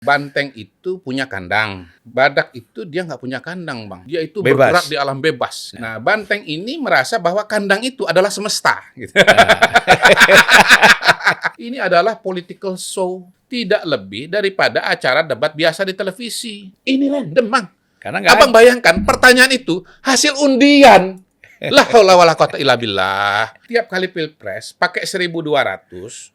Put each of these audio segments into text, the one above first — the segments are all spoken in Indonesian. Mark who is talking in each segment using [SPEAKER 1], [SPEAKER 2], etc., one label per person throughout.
[SPEAKER 1] Banteng itu punya kandang. Badak itu dia nggak punya kandang, Bang. Dia itu
[SPEAKER 2] Bebas.
[SPEAKER 1] bergerak di alam bebas. Nah, banteng ini merasa bahwa kandang itu adalah semesta. Gitu. Ini adalah political show. Tidak lebih daripada acara debat biasa di televisi. Ini random, Bang.
[SPEAKER 2] Karena nggak
[SPEAKER 1] Abang bayangkan pertanyaan itu hasil undian. La haula wala quwata illa billah. Tiap kali pilpres pakai 1.200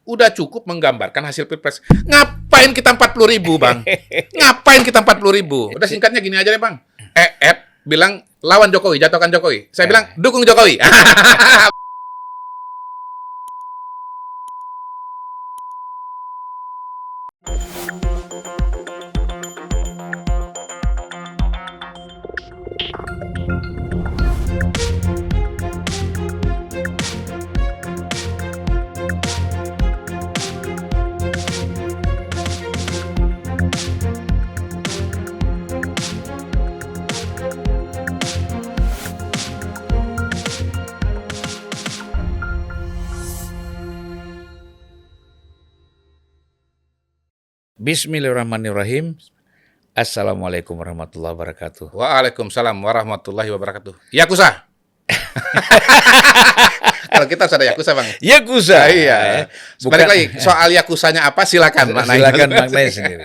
[SPEAKER 1] udah cukup menggambarkan hasil pilpres. Ngapain kita 40.000, Bang? Ngapain kita 40.000? Udah singkatnya gini aja deh, Bang. Bilang lawan Jokowi, jatuhkan Jokowi. Saya bilang dukung Jokowi.
[SPEAKER 2] Bismillahirrahmanirrahim. Assalamualaikum warahmatullahi wabarakatuh.
[SPEAKER 1] Waalaikumsalam warahmatullahi wabarakatuh. Yakuza. Kalau kita sudah Yakuza, Bang.
[SPEAKER 2] Yakuza.
[SPEAKER 1] Iya. Balik lagi, soal Yakuzanya apa silakan maknanya.
[SPEAKER 2] Silakan maknanya sendiri.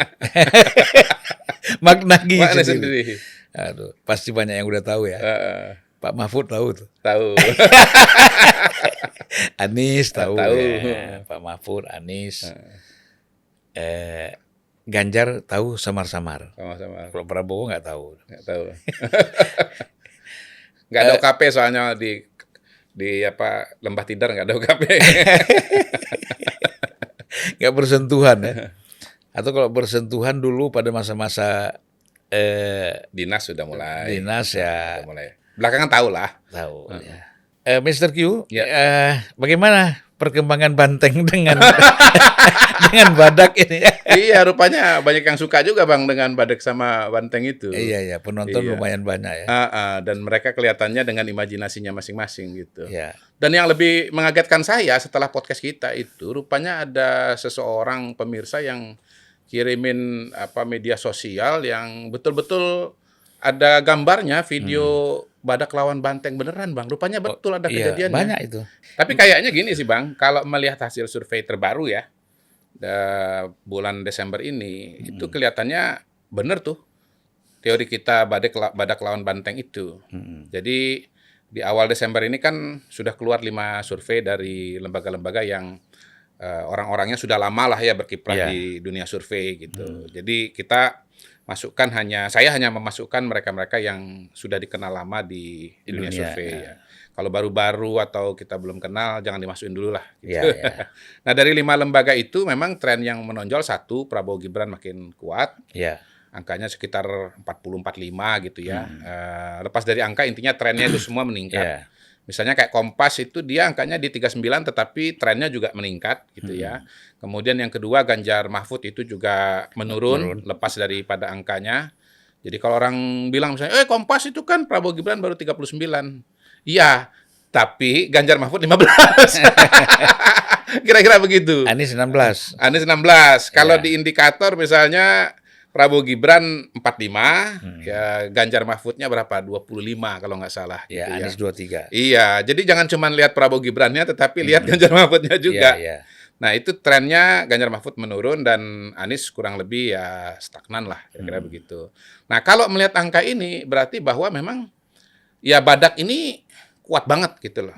[SPEAKER 2] Maknagi sendiri. Aduh, pasti banyak yang udah tahu ya. Pak Mahfud tahu tuh.
[SPEAKER 1] Tahu.
[SPEAKER 2] Anies tahu.
[SPEAKER 1] Tahu.
[SPEAKER 2] Ya. Pak Mahfud, Anies. Ganjar tahu samar-samar.
[SPEAKER 1] Sama-sama.
[SPEAKER 2] Kalau Prabowo nggak tahu.
[SPEAKER 1] Nggak tahu. Nggak ada UKP soalnya di Lembah Tidar nggak ada UKP.
[SPEAKER 2] Nggak bersentuhan ya. Atau kalau bersentuhan dulu pada masa-masa
[SPEAKER 1] Dinas sudah mulai.
[SPEAKER 2] dinas ya
[SPEAKER 1] Sudah mulai. Belakangan tahu lah.
[SPEAKER 2] tahu. Ya. Mr. Q,
[SPEAKER 1] Ya.
[SPEAKER 2] bagaimana perkembangan banteng dengan dengan badak ini?
[SPEAKER 1] Iya, rupanya banyak yang suka juga, Bang, dengan badak sama banteng itu.
[SPEAKER 2] Iya, penonton
[SPEAKER 1] Iya.
[SPEAKER 2] lumayan banyak ya.
[SPEAKER 1] Dan mereka kelihatannya dengan imajinasinya masing-masing gitu.
[SPEAKER 2] Ya.
[SPEAKER 1] Dan yang lebih mengagetkan saya setelah podcast kita itu, rupanya ada seseorang pemirsa yang kirimin media sosial yang betul-betul ada gambarnya video badak lawan banteng beneran, Bang. Rupanya betul ada
[SPEAKER 2] Iya,
[SPEAKER 1] kejadiannya.
[SPEAKER 2] banyak itu.
[SPEAKER 1] Tapi kayaknya gini sih, Bang, kalau melihat hasil survei terbaru ya, bulan Desember ini, itu kelihatannya bener tuh teori kita badak lawan banteng itu. Jadi di awal Desember ini kan sudah keluar 5 survei dari lembaga-lembaga yang orang-orangnya sudah lama lah ya berkiprah
[SPEAKER 2] Iya.
[SPEAKER 1] di dunia survei gitu. Jadi kita saya hanya memasukkan mereka-mereka yang sudah dikenal lama di dunia survei ya. Kalau baru-baru atau kita belum kenal, jangan dimasukin dulu lah. Gitu.
[SPEAKER 2] Iya.
[SPEAKER 1] Nah, dari 5 lembaga itu memang tren yang menonjol satu, Prabowo Gibran makin kuat.
[SPEAKER 2] Iya.
[SPEAKER 1] Angkanya sekitar 40-45 gitu ya. Lepas dari angka, intinya trennya itu semua meningkat.
[SPEAKER 2] Iya.
[SPEAKER 1] Misalnya kayak Kompas itu dia angkanya di 39 tetapi trennya juga meningkat gitu ya. Kemudian yang kedua Ganjar Mahfud itu juga menurun lepas daripada angkanya. Jadi kalau orang bilang misalnya Kompas itu kan Prabowo Gibran baru 39. Iya, tapi Ganjar Mahfud 15. Kira-kira begitu.
[SPEAKER 2] Anies 16.
[SPEAKER 1] Anies 16. Kalau
[SPEAKER 2] Iya.
[SPEAKER 1] di indikator misalnya Prabowo Gibran 45, ya Ganjar Mahfudnya berapa? 25 kalau nggak salah.
[SPEAKER 2] Ya,
[SPEAKER 1] gitu
[SPEAKER 2] Anies 23.
[SPEAKER 1] Iya, jadi jangan cuma lihat Prabowo Gibrannya, tetapi lihat Ganjar Mahfudnya juga.
[SPEAKER 2] Iya.
[SPEAKER 1] Nah, itu trennya Ganjar Mahfud menurun dan Anies kurang lebih ya stagnan lah, kira-kira begitu. Nah, kalau melihat angka ini berarti bahwa memang ya badak ini kuat banget gitu loh.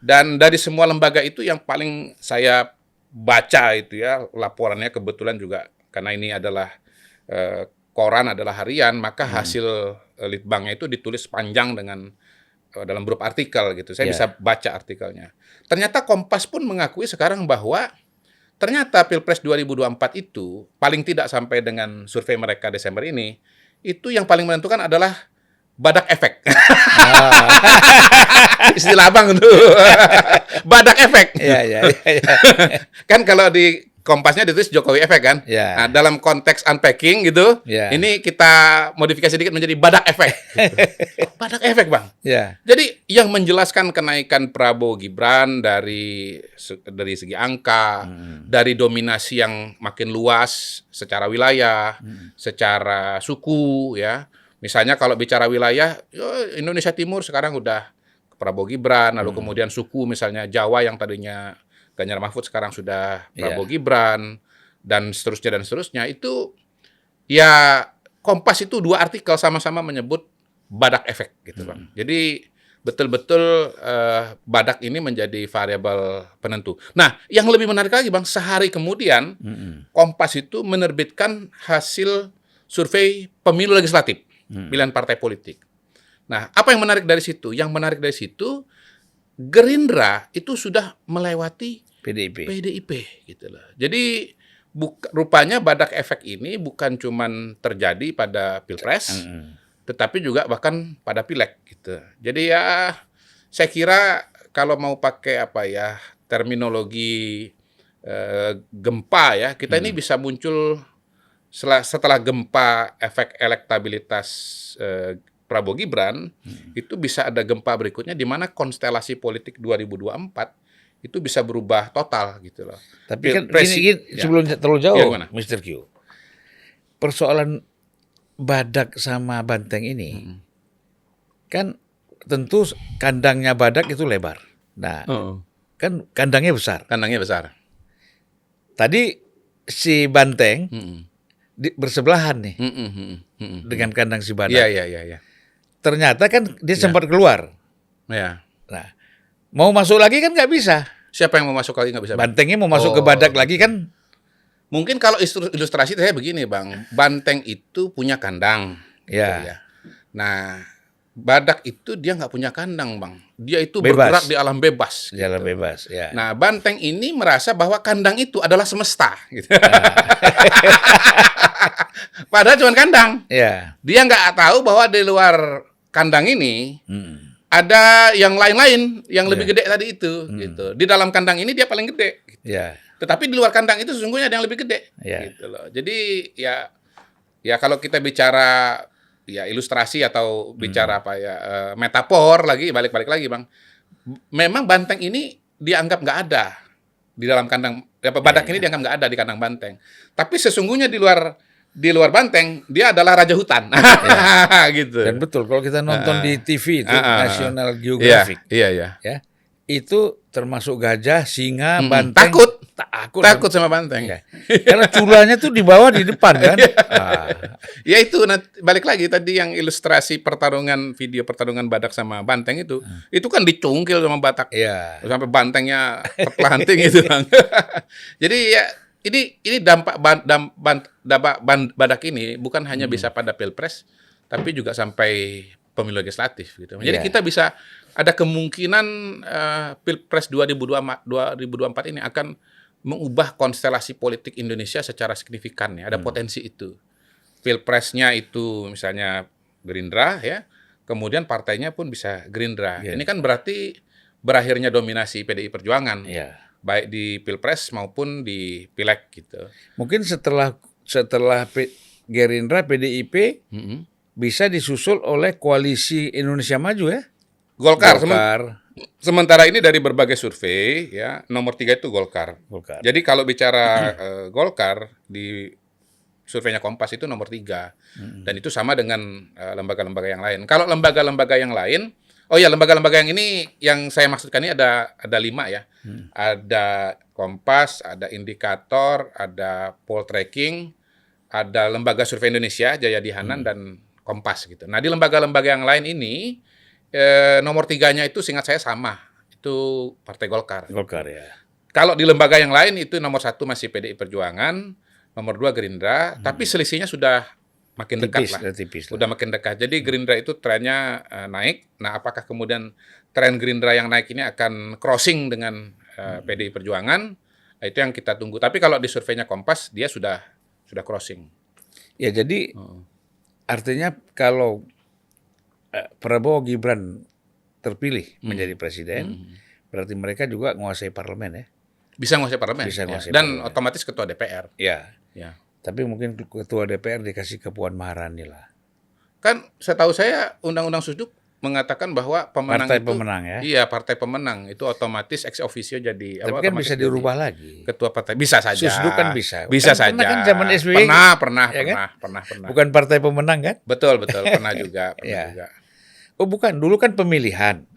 [SPEAKER 1] Dan dari semua lembaga itu yang paling saya baca itu ya laporannya kebetulan juga karena ini adalah koran adalah harian, maka hasil litbangnya itu ditulis panjang dengan dalam berupa artikel gitu. Saya bisa baca artikelnya. Ternyata Kompas pun mengakui sekarang bahwa ternyata Pilpres 2024 itu paling tidak sampai dengan survei mereka Desember ini, itu yang paling menentukan adalah badak efek. Istilah Abang tuh. Badak efek.
[SPEAKER 2] Iya.
[SPEAKER 1] Kan kalau di Kompasnya ditulis Jokowi Efek kan?
[SPEAKER 2] Ya.
[SPEAKER 1] Nah, dalam konteks unpacking gitu,
[SPEAKER 2] Ya.
[SPEAKER 1] ini kita modifikasi sedikit menjadi Badak Efek. Gitu. Badak Efek, Bang.
[SPEAKER 2] Ya.
[SPEAKER 1] Jadi yang menjelaskan kenaikan Prabowo Gibran dari segi angka, dari dominasi yang makin luas secara wilayah, secara suku, ya. Misalnya kalau bicara wilayah, Indonesia Timur sekarang udah Prabowo Gibran, lalu kemudian suku misalnya Jawa yang tadinya Ganjar Mahfud sekarang sudah Prabowo Gibran, dan seterusnya. Itu ya Kompas itu 2 artikel sama-sama menyebut Badak Efek gitu, Bang. Jadi betul-betul badak ini menjadi variabel penentu. Nah, yang lebih menarik lagi, Bang, sehari kemudian Kompas itu menerbitkan hasil survei pemilu legislatif pilihan partai politik. Nah, apa yang menarik dari situ? Yang menarik dari situ, Gerindra itu sudah melewati PDIP gitu loh. Jadi rupanya Badak Efek ini bukan cuman terjadi pada Pilpres, tetapi juga bahkan pada Pileg gitu. Jadi ya saya kira kalau mau pakai terminologi gempa ya, kita ini bisa muncul setelah gempa efek elektabilitas Prabowo Gibran, itu bisa ada gempa berikutnya di mana konstelasi politik 2024 itu bisa berubah total gitu loh.
[SPEAKER 2] Tapi kan gini, sebelum terlalu jauh, Mr. Q, persoalan badak sama banteng ini, kan tentu kandangnya badak itu lebar. Nah, kan kandangnya besar.
[SPEAKER 1] Kandangnya besar.
[SPEAKER 2] Tadi si banteng bersebelahan nih dengan kandang si badak.
[SPEAKER 1] Iya.
[SPEAKER 2] Ternyata kan dia sempat keluar.
[SPEAKER 1] Ya.
[SPEAKER 2] Nah, mau masuk lagi kan nggak bisa.
[SPEAKER 1] Siapa yang mau masuk lagi nggak bisa?
[SPEAKER 2] Bantengnya mau masuk ke badak lagi kan?
[SPEAKER 1] Mungkin kalau ilustrasi saya begini, Bang. Banteng itu punya kandang.
[SPEAKER 2] Ya.
[SPEAKER 1] Gitu ya. Nah, badak itu dia nggak punya kandang, Bang. Dia itu bergerak di alam bebas.
[SPEAKER 2] Di alam bebas, ya.
[SPEAKER 1] Nah, banteng ini merasa bahwa kandang itu adalah semesta. Gitu. Padahal cuma kandang.
[SPEAKER 2] Ya.
[SPEAKER 1] Dia nggak tahu bahwa di luar kandang ini ada yang lain-lain yang lebih gede tadi itu. Gitu. Di dalam kandang ini dia paling gede. Gitu.
[SPEAKER 2] Ya.
[SPEAKER 1] Tetapi di luar kandang itu sesungguhnya ada yang lebih gede. Gitu loh. Jadi ya kalau kita bicara ya ilustrasi atau bicara metafor lagi, balik lagi, Bang. Memang banteng ini dianggap nggak ada di dalam kandang. Badak ini dianggap nggak ada di kandang banteng. Tapi sesungguhnya di luar banteng dia adalah raja hutan. Gitu.
[SPEAKER 2] Dan betul kalau kita nonton di TV itu National Geographic.
[SPEAKER 1] Iya.
[SPEAKER 2] Ya. Itu termasuk gajah, singa, banteng.
[SPEAKER 1] Takut sama banteng.
[SPEAKER 2] Ya. Karena culanya tuh di bawah, di depan kan.
[SPEAKER 1] Ya itu balik lagi tadi yang ilustrasi video pertarungan badak sama banteng itu kan dicungkil sama badak.
[SPEAKER 2] Iya.
[SPEAKER 1] Sampai bantengnya terpelanting itu, Bang. Jadi ya ini dampak badak ini bukan hanya bisa pada Pilpres tapi juga sampai pemilu legislatif gitu. Jadi kita bisa ada kemungkinan Pilpres 2024 ini akan mengubah konstelasi politik Indonesia secara signifikan ya. Ada potensi itu. Pilpresnya itu misalnya Gerindra ya, kemudian partainya pun bisa Gerindra. Ini kan berarti berakhirnya dominasi PDI Perjuangan. Baik di Pilpres maupun di Pileg gitu.
[SPEAKER 2] Mungkin setelah Gerindra PDIP bisa disusul oleh Koalisi Indonesia Maju ya.
[SPEAKER 1] Golkar. Sementara ini dari berbagai survei ya nomor 3 itu Golkar. Jadi kalau bicara Golkar di surveinya Kompas itu nomor 3 dan itu sama dengan lembaga-lembaga yang lain. Kalau lembaga-lembaga yang lain, lembaga-lembaga yang ini yang saya maksudkan ini ada 5 ya. Ada Kompas, ada Indikator, ada Poltreking, ada Lembaga Survei Indonesia, Jayadi Hanan dan Kompas gitu. Nah di lembaga-lembaga yang lain ini nomor 3-nya itu seingat saya sama, itu Partai Golkar.
[SPEAKER 2] Ya.
[SPEAKER 1] Kalau di lembaga yang lain itu nomor 1 masih PDI Perjuangan, nomor 2 Gerindra, tapi selisihnya sudah makin dekat lah. Udah makin dekat. Jadi Gerindra itu trennya naik. Nah, apakah kemudian tren Gerindra yang naik ini akan crossing dengan PDI Perjuangan? Nah, itu yang kita tunggu. Tapi kalau di surveinya Kompas dia sudah crossing.
[SPEAKER 2] Ya, jadi artinya kalau Prabowo Gibran terpilih menjadi presiden, berarti mereka juga menguasai parlemen ya.
[SPEAKER 1] Bisa menguasai parlemen.
[SPEAKER 2] Bisa menguasai
[SPEAKER 1] Dan
[SPEAKER 2] parlemen.
[SPEAKER 1] otomatis ketua DPR.
[SPEAKER 2] Ya.
[SPEAKER 1] Ya.
[SPEAKER 2] Tapi mungkin ketua DPR dikasih ke Puan Maharani lah.
[SPEAKER 1] Kan setahu saya Undang-Undang Susduk mengatakan bahwa pemenang
[SPEAKER 2] Partai
[SPEAKER 1] itu
[SPEAKER 2] pemenang ya.
[SPEAKER 1] Iya, partai pemenang itu otomatis ex officio jadi
[SPEAKER 2] Tapi kan
[SPEAKER 1] otomatis
[SPEAKER 2] bisa
[SPEAKER 1] jadi
[SPEAKER 2] dirubah lagi.
[SPEAKER 1] ketua partai. Bisa saja.
[SPEAKER 2] Susduk kan bisa.
[SPEAKER 1] Bisa
[SPEAKER 2] Kan
[SPEAKER 1] saja.
[SPEAKER 2] pernah kan zaman SBY.
[SPEAKER 1] Pernah.
[SPEAKER 2] Bukan partai pemenang kan?
[SPEAKER 1] Betul, pernah juga.
[SPEAKER 2] Ya. Oh bukan, dulu kan pemilihan.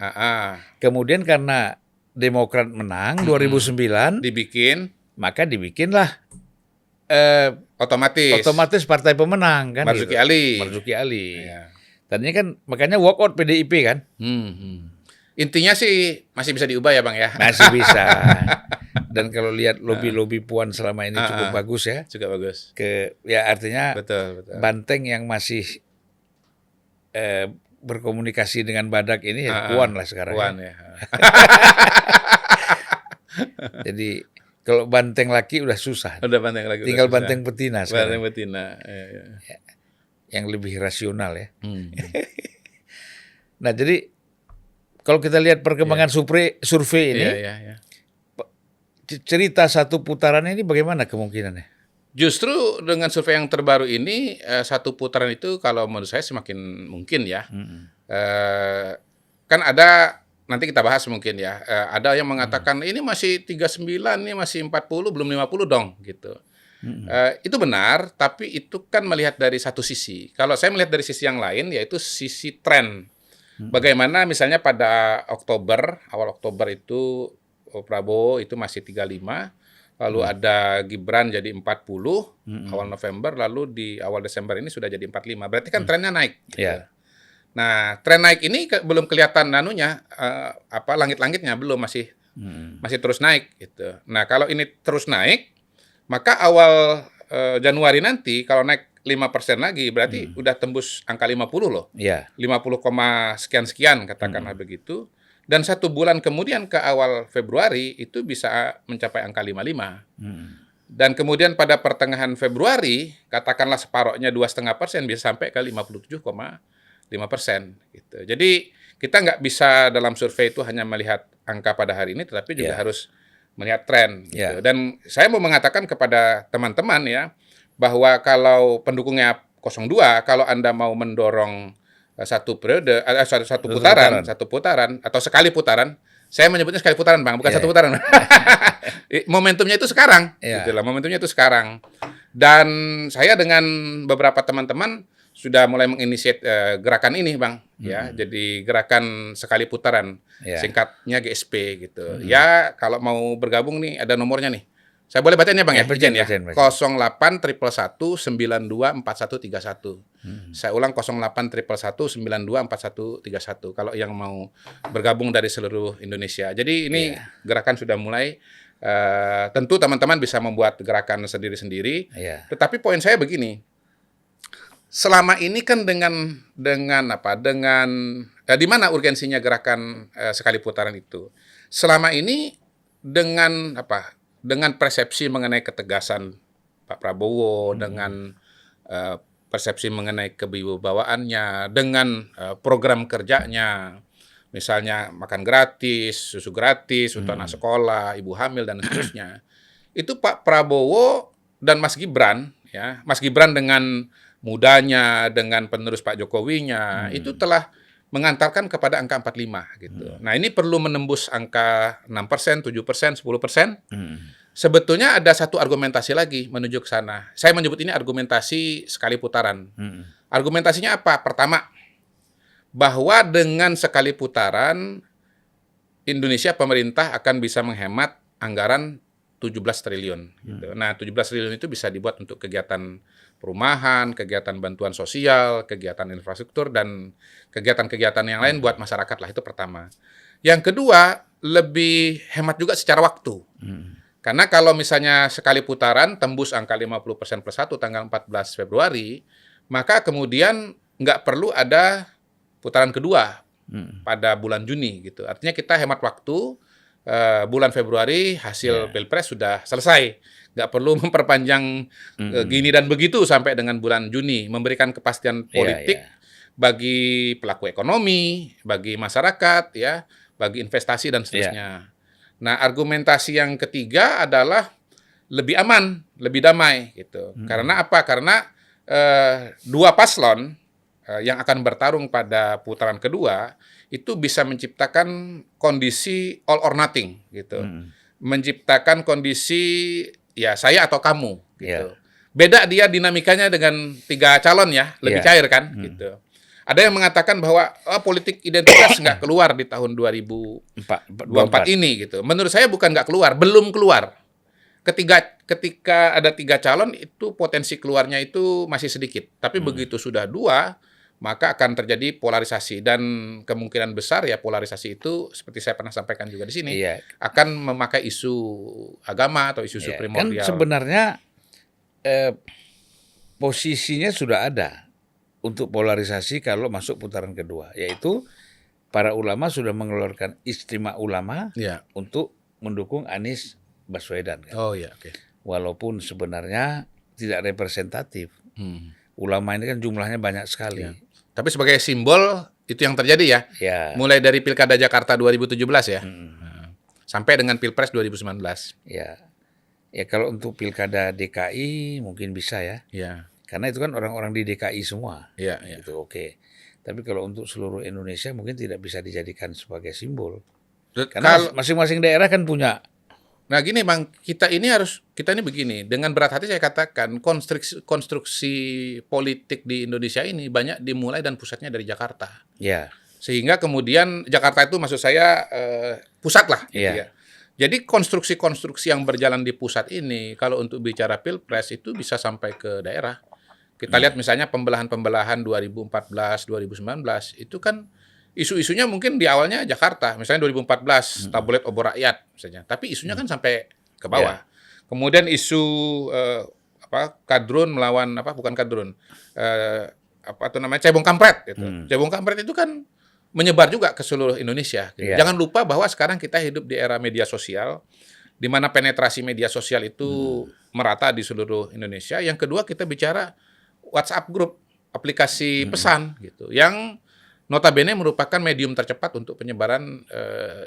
[SPEAKER 2] Kemudian karena Demokrat menang 2009,
[SPEAKER 1] dibikin,
[SPEAKER 2] maka dibikinlah
[SPEAKER 1] otomatis
[SPEAKER 2] partai pemenang kan.
[SPEAKER 1] Marzuki
[SPEAKER 2] gitu. Ali.
[SPEAKER 1] Ya.
[SPEAKER 2] Tadinya kan makanya walk out PDIP kan.
[SPEAKER 1] Intinya sih masih bisa diubah ya Bang ya.
[SPEAKER 2] Masih bisa. Dan kalau lihat lobby Puan selama ini cukup bagus ya.
[SPEAKER 1] Juga bagus.
[SPEAKER 2] Ya artinya
[SPEAKER 1] betul.
[SPEAKER 2] Banteng yang masih berkomunikasi dengan Badak ini ya Puan lah sekarang.
[SPEAKER 1] Puan ya.
[SPEAKER 2] Jadi kalau banteng laki udah susah.
[SPEAKER 1] Udah banteng laki.
[SPEAKER 2] Tinggal banteng betina sekarang.
[SPEAKER 1] Banteng betina. Ya.
[SPEAKER 2] Yang lebih rasional ya. Nah jadi kalau kita lihat perkembangan survei ini, cerita satu putaran ini bagaimana kemungkinannya?
[SPEAKER 1] Justru dengan survei yang terbaru ini satu putaran itu kalau menurut saya semakin mungkin ya. Kan ada nanti kita bahas mungkin ya. Ada yang mengatakan ini masih 39, ini masih 40, belum 50 dong gitu. Itu benar, tapi itu kan melihat dari satu sisi. Kalau saya melihat dari sisi yang lain, yaitu sisi tren. Bagaimana misalnya pada awal Oktober itu Prabowo itu masih 35, lalu ada Gibran jadi 40 awal November, lalu di awal Desember ini sudah jadi 45. Berarti kan trennya naik. Gitu.
[SPEAKER 2] Yeah.
[SPEAKER 1] Nah, tren naik ini belum kelihatan langit-langitnya belum masih terus naik gitu. Nah, kalau ini terus naik, maka awal Januari nanti kalau naik 5% lagi berarti udah tembus angka 50 loh.
[SPEAKER 2] Yeah.
[SPEAKER 1] 50, sekian katakanlah begitu. Dan 1 bulan kemudian ke awal Februari itu bisa mencapai angka 55. Dan kemudian pada pertengahan Februari katakanlah separohnya 2,5% bisa sampai ke 57,5% gitu. Jadi kita nggak bisa dalam survei itu hanya melihat angka pada hari ini, tetapi juga harus melihat tren. Gitu. Dan saya mau mengatakan kepada teman-teman ya, bahwa kalau pendukungnya 02, kalau Anda mau mendorong satu periode, satu putaran atau sekali putaran, saya menyebutnya sekali putaran Bang, bukan satu putaran. Momentumnya itu sekarang, gitu lah. Momentumnya itu sekarang. Dan saya dengan beberapa teman-teman sudah mulai menginisiat gerakan ini Bang, ya. Jadi gerakan sekali putaran, singkatnya GSP gitu. Ya, kalau mau bergabung nih ada nomornya nih. Saya boleh bacain ya Bang ya? Izin ya. 08-111-92-4131. Saya ulang 08-111-92-4131. Kalau yang mau bergabung dari seluruh Indonesia. Jadi ini gerakan sudah mulai. Tentu teman-teman bisa membuat gerakan sendiri-sendiri. Tetapi poin saya begini. Selama ini kan dengan di mana urgensinya gerakan sekali putaran itu? Selama ini dengan persepsi mengenai ketegasan Pak Prabowo, dengan persepsi mengenai kewibawaannya, dengan program kerjanya, misalnya makan gratis, susu gratis untuk anak sekolah, ibu hamil dan seterusnya. Itu Pak Prabowo dan Mas Gibran, ya, Mas Gibran dengan mudanya, dengan penerus Pak Jokowinya, itu telah mengantarkan kepada angka 45 gitu. Nah, ini perlu menembus angka 6%, 7%, 10%. Sebetulnya ada satu argumentasi lagi menuju ke sana. Saya menyebut ini argumentasi sekali putaran. Argumentasinya apa? Pertama, bahwa dengan sekali putaran Indonesia pemerintah akan bisa menghemat anggaran 17 triliun gitu. Nah, 17 triliun itu bisa dibuat untuk kegiatan perumahan, kegiatan bantuan sosial, kegiatan infrastruktur, dan kegiatan-kegiatan yang lain buat masyarakat lah. Itu pertama. Yang kedua, lebih hemat juga secara waktu. Karena kalau misalnya sekali putaran tembus angka 50% per 1 tanggal 14 Februari, maka kemudian nggak perlu ada putaran kedua pada bulan Juni gitu. Artinya kita hemat waktu, bulan Februari hasil Pilpres sudah selesai. Nggak perlu memperpanjang gini dan begitu sampai dengan bulan Juni, memberikan kepastian politik bagi pelaku ekonomi, bagi masyarakat, ya, bagi investasi dan seterusnya. Nah, argumentasi yang ketiga adalah lebih aman, lebih damai gitu. Karena apa? Karena dua paslon yang akan bertarung pada putaran kedua itu bisa menciptakan kondisi all or nothing gitu. Menciptakan kondisi ya saya atau kamu gitu. Beda dia dinamikanya dengan 3 calon ya, lebih cair kan gitu. Ada yang mengatakan bahwa politik identitas nggak keluar di tahun 2024 ini gitu. Menurut saya bukan nggak keluar, belum keluar. Ketika ada 3 calon itu potensi keluarnya itu masih sedikit. Tapi begitu sudah 2, maka akan terjadi polarisasi dan kemungkinan besar ya polarisasi itu seperti saya pernah sampaikan juga di sini akan memakai isu agama atau isu primordial.
[SPEAKER 2] Kan sebenarnya posisinya sudah ada untuk polarisasi kalau masuk putaran kedua, yaitu para ulama sudah mengeluarkan istimewa ulama untuk mendukung Anies Baswedan. Kan?
[SPEAKER 1] Oh ya, oke.
[SPEAKER 2] Walaupun sebenarnya tidak representatif. Ulama ini kan jumlahnya banyak sekali.
[SPEAKER 1] Ya. Tapi sebagai simbol itu yang terjadi ya. Mulai dari Pilkada Jakarta 2017 ya. Sampai dengan Pilpres 2019.
[SPEAKER 2] Ya. Ya kalau untuk Pilkada DKI mungkin bisa ya. Karena itu kan orang-orang di DKI semua. Itu oke. Tapi kalau untuk seluruh Indonesia mungkin tidak bisa dijadikan sebagai simbol. Karena masing-masing daerah kan punya.
[SPEAKER 1] Nah gini Bang, kita ini begini, dengan berat hati saya katakan konstruksi politik di Indonesia ini banyak dimulai dan pusatnya dari Jakarta. Sehingga kemudian Jakarta itu maksud saya pusat lah. Gitu ya. Jadi konstruksi-konstruksi yang berjalan di pusat ini kalau untuk bicara Pilpres itu bisa sampai ke daerah. Kita lihat misalnya pembelahan-pembelahan 2014, 2019 itu kan isu-isunya mungkin di awalnya Jakarta, misalnya 2014 tabloid obor rakyat misalnya, tapi isunya kan sampai ke bawah. Kemudian isu kadrun melawan bukan kadrun, cebong kampret gitu. Cebong kampret itu kan menyebar juga ke seluruh Indonesia. Gitu. Jangan lupa bahwa sekarang kita hidup di era media sosial, di mana penetrasi media sosial itu merata di seluruh Indonesia. Yang kedua kita bicara WhatsApp group, aplikasi pesan gitu, yang notabene merupakan medium tercepat untuk penyebaran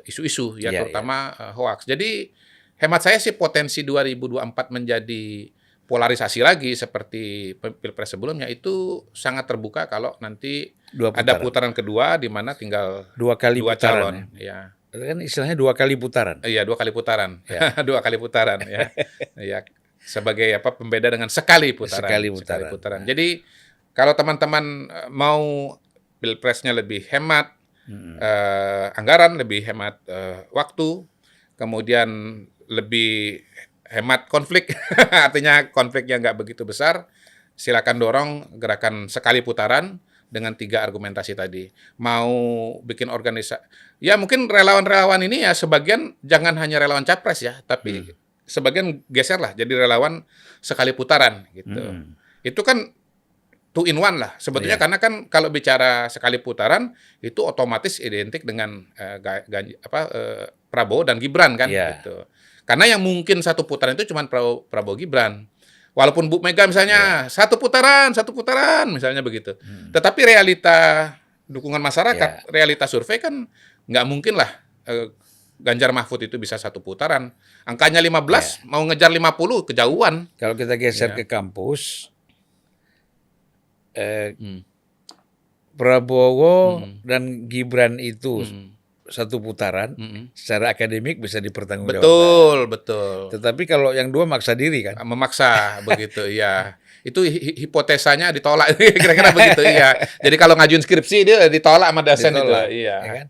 [SPEAKER 1] isu-isu terutama hoax. Jadi hemat saya sih potensi 2024 menjadi polarisasi lagi seperti Pilpres sebelumnya itu sangat terbuka kalau nanti ada putaran kedua di mana tinggal
[SPEAKER 2] 2 kali
[SPEAKER 1] dua
[SPEAKER 2] putaran.
[SPEAKER 1] calon. Ya.
[SPEAKER 2] Kan istilahnya 2 kali putaran.
[SPEAKER 1] Iya, 2 kali putaran. 2 kali putaran ya. Ya. Sebagai pembeda dengan sekali putaran.
[SPEAKER 2] Sekali putaran.
[SPEAKER 1] Jadi kalau teman-teman mau Pilpresnya lebih hemat anggaran, lebih hemat waktu, kemudian lebih hemat konflik, artinya konfliknya nggak begitu besar, silakan dorong gerakan sekali putaran dengan 3 argumentasi tadi. Mau bikin organisasi, ya mungkin relawan-relawan ini ya sebagian jangan hanya relawan capres ya, tapi sebagian geser lah jadi relawan sekali putaran gitu. Itu kan 2 in 1 lah sebetulnya karena kan kalau bicara sekali putaran itu otomatis identik dengan Prabowo dan Gibran kan gitu. Karena yang mungkin 1 putaran itu cuma Prabowo Gibran. Walaupun Bu Mega misalnya 1 putaran misalnya begitu. Tetapi realita dukungan masyarakat, realita survei kan nggak mungkin lah Ganjar Mahfud itu bisa 1 putaran. Angkanya 15, mau ngejar 50 kejauhan.
[SPEAKER 2] Kalau kita geser ke kampus, Prabowo dan Gibran itu 1 putaran, secara akademik bisa dipertanggungjawabkan.
[SPEAKER 1] Betul.
[SPEAKER 2] Tetapi kalau yang 2 maksa diri kan?
[SPEAKER 1] Memaksa begitu, ya. Itu hipotesanya ditolak, kira-kira begitu, iya. Jadi kalau ngajuin skripsi dia ditolak sama dosen itu, iya. Ya kan?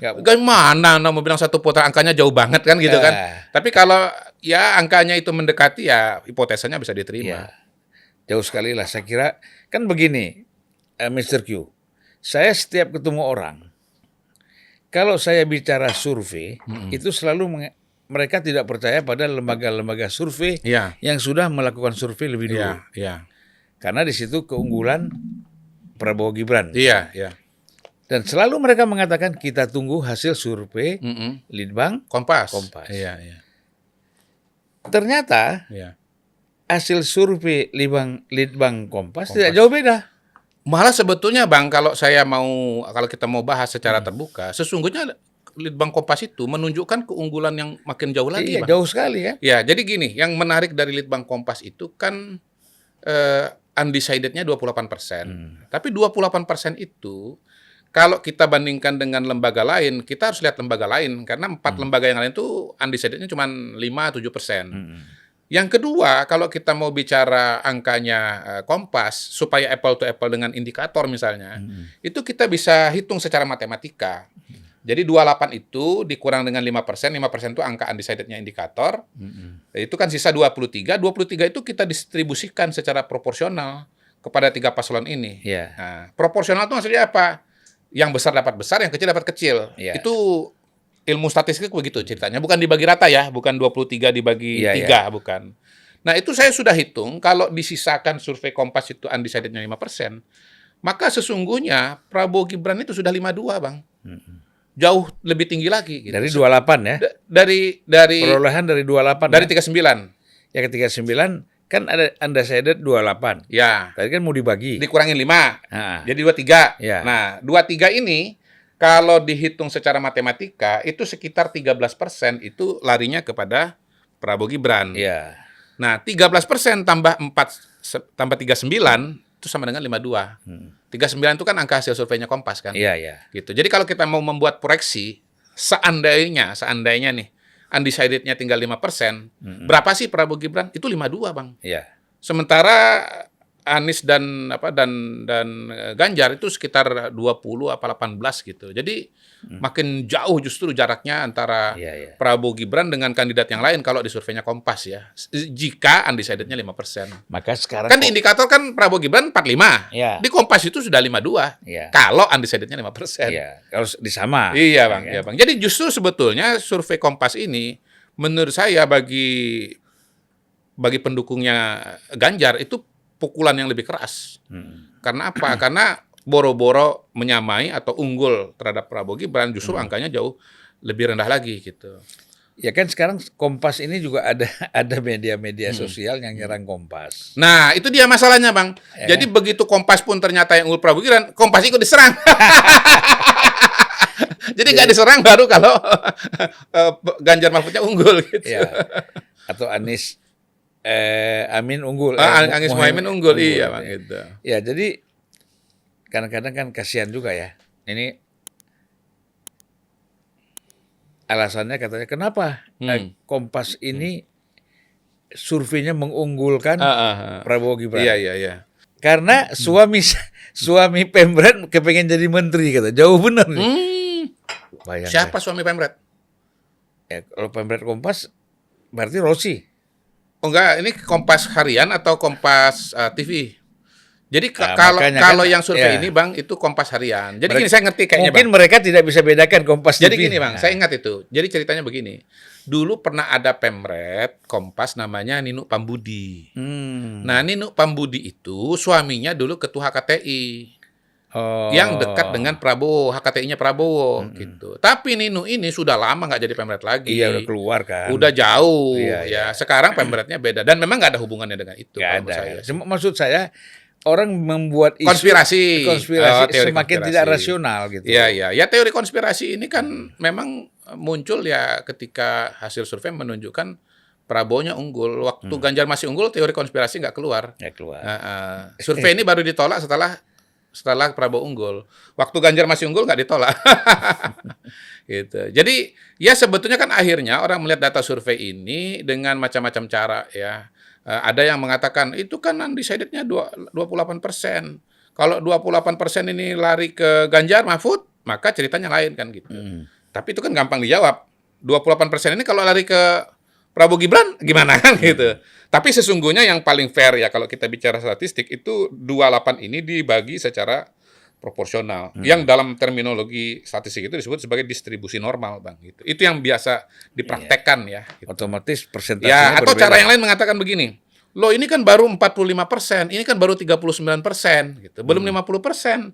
[SPEAKER 1] Gimana mau bilang 1 putaran angkanya jauh banget kan gitu kan. Tapi kalau ya angkanya itu mendekati ya hipotesanya bisa diterima.
[SPEAKER 2] Jauh sekali lah saya kira. Kan begini Mr. Q, saya setiap ketemu orang, kalau saya bicara survei itu selalu mereka tidak percaya pada lembaga-lembaga survei yang sudah melakukan survei lebih dulu. Karena di situ keunggulan Prabowo Gibran. Dan selalu mereka mengatakan kita tunggu hasil survei Litbang
[SPEAKER 1] Kompas.
[SPEAKER 2] Ternyata hasil survei Litbang Kompas tidak jauh beda.
[SPEAKER 1] Malah sebetulnya Bang, kalau kita mau bahas secara terbuka, sesungguhnya Litbang Kompas itu menunjukkan keunggulan yang makin jauh lagi,
[SPEAKER 2] Iya,
[SPEAKER 1] Bang.
[SPEAKER 2] jauh sekali ya.
[SPEAKER 1] Ya, jadi gini, yang menarik dari Litbang Kompas itu kan undecided-nya 28%. Tapi 28% itu kalau kita bandingkan dengan lembaga lain, kita harus lihat lembaga lain karena 4 lembaga yang lain itu undecided-nya cuma 5-7%. Yang kedua, kalau kita mau bicara angkanya Kompas supaya apple to apple dengan indikator misalnya, itu kita bisa hitung secara matematika. Jadi 28 itu dikurang dengan 5%, 5% itu angka undecided-nya indikator. Itu kan sisa 23. 23 itu kita distribusikan secara proporsional kepada 3 paslon ini.
[SPEAKER 2] Iya.
[SPEAKER 1] Nah, proporsional itu maksudnya apa? Yang besar dapat besar, yang kecil dapat kecil.
[SPEAKER 2] Iya.
[SPEAKER 1] Itu ilmu statistik begitu ceritanya. Bukan dibagi rata ya, bukan 23 dibagi 3, bukan. Nah, itu saya sudah hitung, kalau disisakan survei Kompas itu undecided-nya 5%, maka sesungguhnya Prabowo Gibran itu sudah 52, Bang. Jauh lebih tinggi lagi. Gitu.
[SPEAKER 2] Dari 28 ya?
[SPEAKER 1] Dari
[SPEAKER 2] perolehan dari 28
[SPEAKER 1] dari
[SPEAKER 2] ya?
[SPEAKER 1] 39.
[SPEAKER 2] Ya ke 39 kan ada undecided 28.
[SPEAKER 1] Ya.
[SPEAKER 2] Tadi kan mau dibagi.
[SPEAKER 1] Dikurangin 5.
[SPEAKER 2] Nah.
[SPEAKER 1] Jadi 23.
[SPEAKER 2] Ya.
[SPEAKER 1] Nah, 23 ini kalau dihitung secara matematika itu sekitar 13% itu larinya kepada Prabowo Gibran.
[SPEAKER 2] Iya.
[SPEAKER 1] Nah, 13% tambah 4 tambah 39 itu sama dengan 52. 39 itu kan angka hasil surveinya Kompas kan?
[SPEAKER 2] Iya, iya.
[SPEAKER 1] Gitu. Jadi kalau kita mau membuat proyeksi, seandainya nih undecided-nya tinggal 5%, berapa sih Prabowo Gibran? Itu 52, Bang.
[SPEAKER 2] Iya.
[SPEAKER 1] Sementara Anies dan Ganjar itu sekitar 20 apa 18 gitu. Jadi makin jauh justru jaraknya antara Prabowo Gibran dengan kandidat yang lain kalau di surveinya Kompas ya. Jika undecided-nya 5%.
[SPEAKER 2] Maka sekarang
[SPEAKER 1] kan di indikator kan Prabowo Gibran 45.
[SPEAKER 2] Ya.
[SPEAKER 1] Di Kompas itu sudah 52.
[SPEAKER 2] Ya.
[SPEAKER 1] Kalau undecided-nya 5%.
[SPEAKER 2] Iya, kalau disama.
[SPEAKER 1] Iya, Bang. Iya, Bang. Jadi justru sebetulnya survei Kompas ini menurut saya bagi pendukungnya Ganjar itu pukulan yang lebih keras. Karena apa? Karena boro-boro menyamai atau unggul terhadap Prabowo Gibran, justru angkanya jauh lebih rendah lagi gitu.
[SPEAKER 2] Ya kan sekarang Kompas ini juga ada media-media sosial yang nyerang Kompas.
[SPEAKER 1] Nah, itu dia masalahnya, Bang. Jadi begitu Kompas pun ternyata yang unggul Prabowo Gibran, Kompas ikut diserang. Jadi nggak diserang baru kalau Ganjar Mahfudnya unggul gitu.
[SPEAKER 2] Ya. Atau Anies Amin unggul.
[SPEAKER 1] Anies Muhaimin unggul, iya, Bang, gitu.
[SPEAKER 2] Ya, jadi kadang-kadang kan kasihan juga ya. Ini alasannya katanya kenapa Kompas ini surveinya mengunggulkan Prabowo Gibran.
[SPEAKER 1] Iya.
[SPEAKER 2] Karena suami Pemret kepengen jadi menteri kata. Jauh benar nih.
[SPEAKER 1] Siapa suami Pemret?
[SPEAKER 2] Ya, kalau Pemret Kompas berarti Rossi.
[SPEAKER 1] Oh enggak, ini Kompas Harian atau Kompas TV? Jadi kalau yang survei ini, Bang, itu Kompas Harian. Jadi gini, saya ngerti kayaknya,
[SPEAKER 2] mungkin
[SPEAKER 1] Bang.
[SPEAKER 2] Mereka tidak bisa bedakan Kompas
[SPEAKER 1] Jadi
[SPEAKER 2] TV.
[SPEAKER 1] gini, Bang, saya ingat itu. Jadi ceritanya begini. Dulu pernah ada Pemret Kompas namanya Ninu Pambudi. Nah, Ninu Pambudi itu suaminya dulu ketua HKTI. Yang dekat dengan Prabowo, HKTI-nya Prabowo gitu. Tapi Ninu ini sudah lama nggak jadi Pemret lagi.
[SPEAKER 2] Iya, udah keluar kan.
[SPEAKER 1] Udah jauh.
[SPEAKER 2] Iya.
[SPEAKER 1] Sekarang Pemretnya beda dan memang nggak ada hubungannya dengan itu.
[SPEAKER 2] Nggak ada. Maksud saya orang membuat isu
[SPEAKER 1] konspirasi
[SPEAKER 2] teori semakin
[SPEAKER 1] konspirasi.
[SPEAKER 2] Tidak rasional gitu.
[SPEAKER 1] Iya. Ya teori konspirasi ini kan memang muncul ya ketika hasil survei menunjukkan Prabowo-nya unggul. Waktu Ganjar masih unggul, teori konspirasi nggak keluar.
[SPEAKER 2] Nggak keluar.
[SPEAKER 1] Survei ini baru ditolak setelah Prabowo unggul. Waktu Ganjar masih unggul nggak ditolak. Gitu. Jadi ya sebetulnya kan akhirnya orang melihat data survei ini dengan macam-macam cara ya. Ada yang mengatakan itu kan undecided-nya 28%. Kalau 28% ini lari ke Ganjar Mahfud, maka ceritanya lain kan gitu. Tapi itu kan gampang dijawab. 28% ini kalau lari ke Prabowo Gibran gimana kan gitu. Tapi sesungguhnya yang paling fair ya kalau kita bicara statistik itu 28 ini dibagi secara proporsional. Yang dalam terminologi statistik itu disebut sebagai distribusi normal, Bang. Gitu. Itu yang biasa dipraktekkan ya. Gitu.
[SPEAKER 2] Otomatis persentasenya
[SPEAKER 1] atau
[SPEAKER 2] berbeda.
[SPEAKER 1] cara yang lain mengatakan begini. Loh ini kan baru 45%, ini kan baru 39%, gitu. Belum 50%.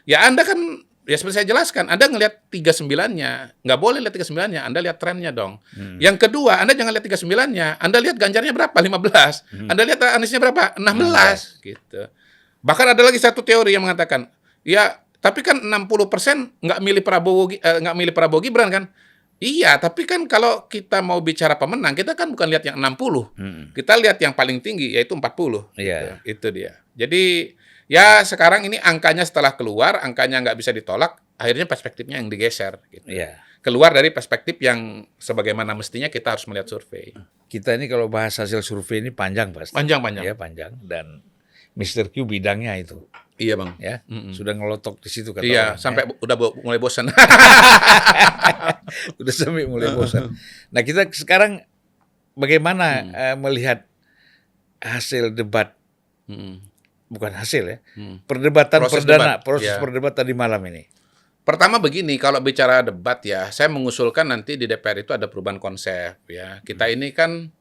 [SPEAKER 1] Ya Anda kan, ya seperti saya jelaskan, Anda ngelihat 39-nya, nggak boleh lihat 39-nya, Anda lihat trennya dong. Yang kedua, Anda jangan lihat 39-nya, Anda lihat Ganjarnya berapa? 15. Anda lihat Aniesnya berapa? 16. Gitu. Bahkan ada lagi satu teori yang mengatakan, ya Tapi kan 60% nggak milih Prabowo Gibran kan? Iya, tapi kan kalau kita mau bicara pemenang, kita kan bukan lihat yang 60. Kita lihat yang paling tinggi, yaitu 40.
[SPEAKER 2] Iya.
[SPEAKER 1] Gitu. Itu dia. Jadi, ya sekarang ini angkanya setelah keluar, angkanya nggak bisa ditolak, akhirnya perspektifnya yang digeser. Gitu.
[SPEAKER 2] Iya.
[SPEAKER 1] Keluar dari perspektif yang sebagaimana mestinya kita harus melihat survei.
[SPEAKER 2] Kita ini kalau bahas hasil survei ini panjang pasti.
[SPEAKER 1] Panjang.
[SPEAKER 2] Ya, panjang. Dan Mr. Q bidangnya itu.
[SPEAKER 1] Iya, Bang.
[SPEAKER 2] Ya, sudah ngelotok di situ kata
[SPEAKER 1] iya,
[SPEAKER 2] orang,
[SPEAKER 1] sampai udah mulai bosan.
[SPEAKER 2] Udah sampai mulai bosan. Nah, kita sekarang bagaimana melihat hasil debat, bukan hasil ya, perdebatan proses perdebatan di malam ini.
[SPEAKER 1] Pertama begini, kalau bicara debat ya, saya mengusulkan nanti di DPR itu ada perubahan konsep ya. Kita ini kan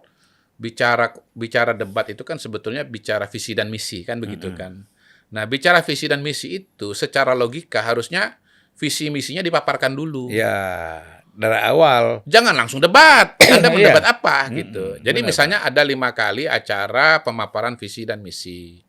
[SPEAKER 1] bicara debat itu kan sebetulnya bicara visi dan misi kan begitu kan. Nah, bicara visi dan misi itu secara logika harusnya visi misinya dipaparkan dulu.
[SPEAKER 2] Ya, dari awal.
[SPEAKER 1] Jangan langsung debat. Anda mendebat apa gitu. Jadi misalnya ada 5 kali acara pemaparan visi dan misi.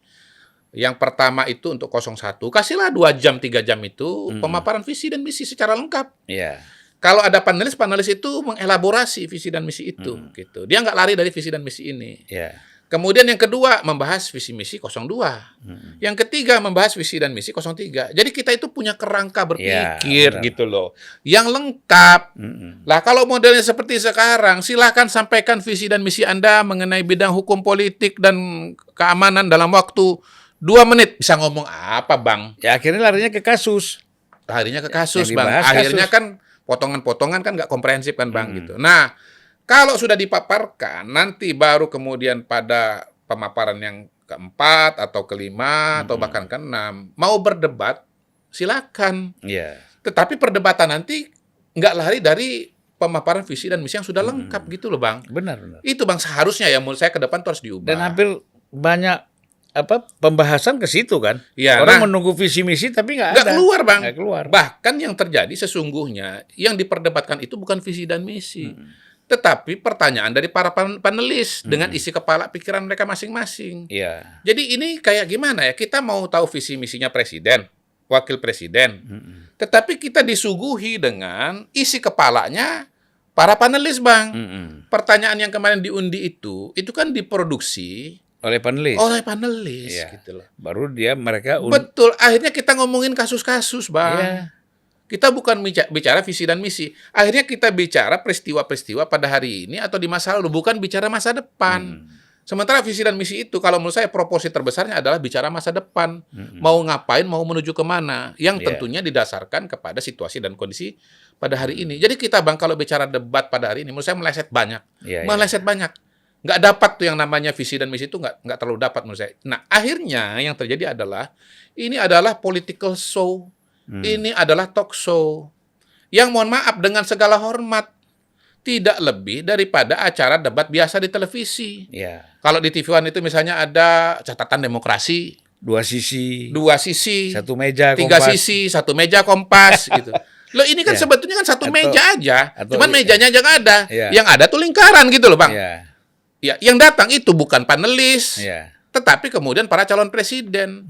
[SPEAKER 1] Yang pertama itu untuk 01, kasihlah 2 jam, 3 jam itu pemaparan visi dan misi secara lengkap.
[SPEAKER 2] Iya.
[SPEAKER 1] Kalau ada panelis itu mengelaborasi visi dan misi itu gitu. Dia nggak lari dari visi dan misi ini.
[SPEAKER 2] Iya.
[SPEAKER 1] Kemudian yang kedua membahas visi misi 02. Yang ketiga membahas visi dan misi 03. Jadi kita itu punya kerangka berpikir gitu loh. Yang lengkap. Lah kalau modelnya seperti sekarang, silahkan sampaikan visi dan misi Anda mengenai bidang hukum politik dan keamanan dalam waktu 2 menit. Bisa ngomong apa, Bang?
[SPEAKER 2] Ya akhirnya larinya ke kasus.
[SPEAKER 1] Larinya ke kasus, Bang. Akhirnya kan potongan-potongan kan nggak komprehensif kan, Bang, gitu. Nah, kalau sudah dipaparkan, nanti baru kemudian pada pemaparan yang keempat atau kelima atau bahkan keenam mau berdebat, silakan.
[SPEAKER 2] Iya.
[SPEAKER 1] Tetapi perdebatan nanti nggak lari dari pemaparan visi dan misi yang sudah lengkap gitu loh, Bang.
[SPEAKER 2] Benar.
[SPEAKER 1] Itu, Bang, seharusnya ya menurut saya ke depan itu harus diubah.
[SPEAKER 2] Dan hampir banyak pembahasan ke situ kan.
[SPEAKER 1] Ya,
[SPEAKER 2] orang menunggu visi misi tapi nggak ada.
[SPEAKER 1] Keluar, Bang.
[SPEAKER 2] Nggak keluar.
[SPEAKER 1] Bahkan yang terjadi sesungguhnya yang diperdebatkan itu bukan visi dan misi. Tetapi pertanyaan dari para panelis dengan isi kepala pikiran mereka masing-masing.
[SPEAKER 2] Iya.
[SPEAKER 1] Jadi ini kayak gimana ya? Kita mau tahu visi misinya presiden, wakil presiden. Tetapi kita disuguhi dengan isi kepalanya para panelis, Bang. Pertanyaan yang kemarin diundi itu kan diproduksi
[SPEAKER 2] oleh panelis.
[SPEAKER 1] Iya. Gitu loh.
[SPEAKER 2] Baru mereka
[SPEAKER 1] betul. Akhirnya kita ngomongin kasus-kasus, Bang.
[SPEAKER 2] Iya.
[SPEAKER 1] Kita bukan bicara visi dan misi. Akhirnya kita bicara peristiwa-peristiwa pada hari ini atau di masa lalu, bukan bicara masa depan. Sementara visi dan misi itu, kalau menurut saya proporsi terbesarnya adalah bicara masa depan. Mau ngapain, mau menuju kemana. Yang tentunya didasarkan kepada situasi dan kondisi pada hari ini. Jadi kita, Bang, kalau bicara debat pada hari ini, menurut saya meleset banyak. Meleset banyak. Nggak dapat tuh yang namanya visi dan misi itu nggak terlalu dapat menurut saya. Nah, akhirnya yang terjadi adalah, ini adalah political show. Ini adalah talk show yang mohon maaf dengan segala hormat tidak lebih daripada acara debat biasa di televisi.
[SPEAKER 2] Ya.
[SPEAKER 1] Kalau di TV One itu misalnya ada catatan demokrasi,
[SPEAKER 2] 2 sisi,
[SPEAKER 1] 1
[SPEAKER 2] meja,
[SPEAKER 1] 3
[SPEAKER 2] kompas.
[SPEAKER 1] sisi, 1 meja kompas gitu. Loh ini kan sebetulnya kan 1 meja aja, cuman mejanya aja nggak ada. Yang ada tuh lingkaran gitu loh, Bang. Ya, yang datang itu bukan panelis, tetapi kemudian para calon presiden.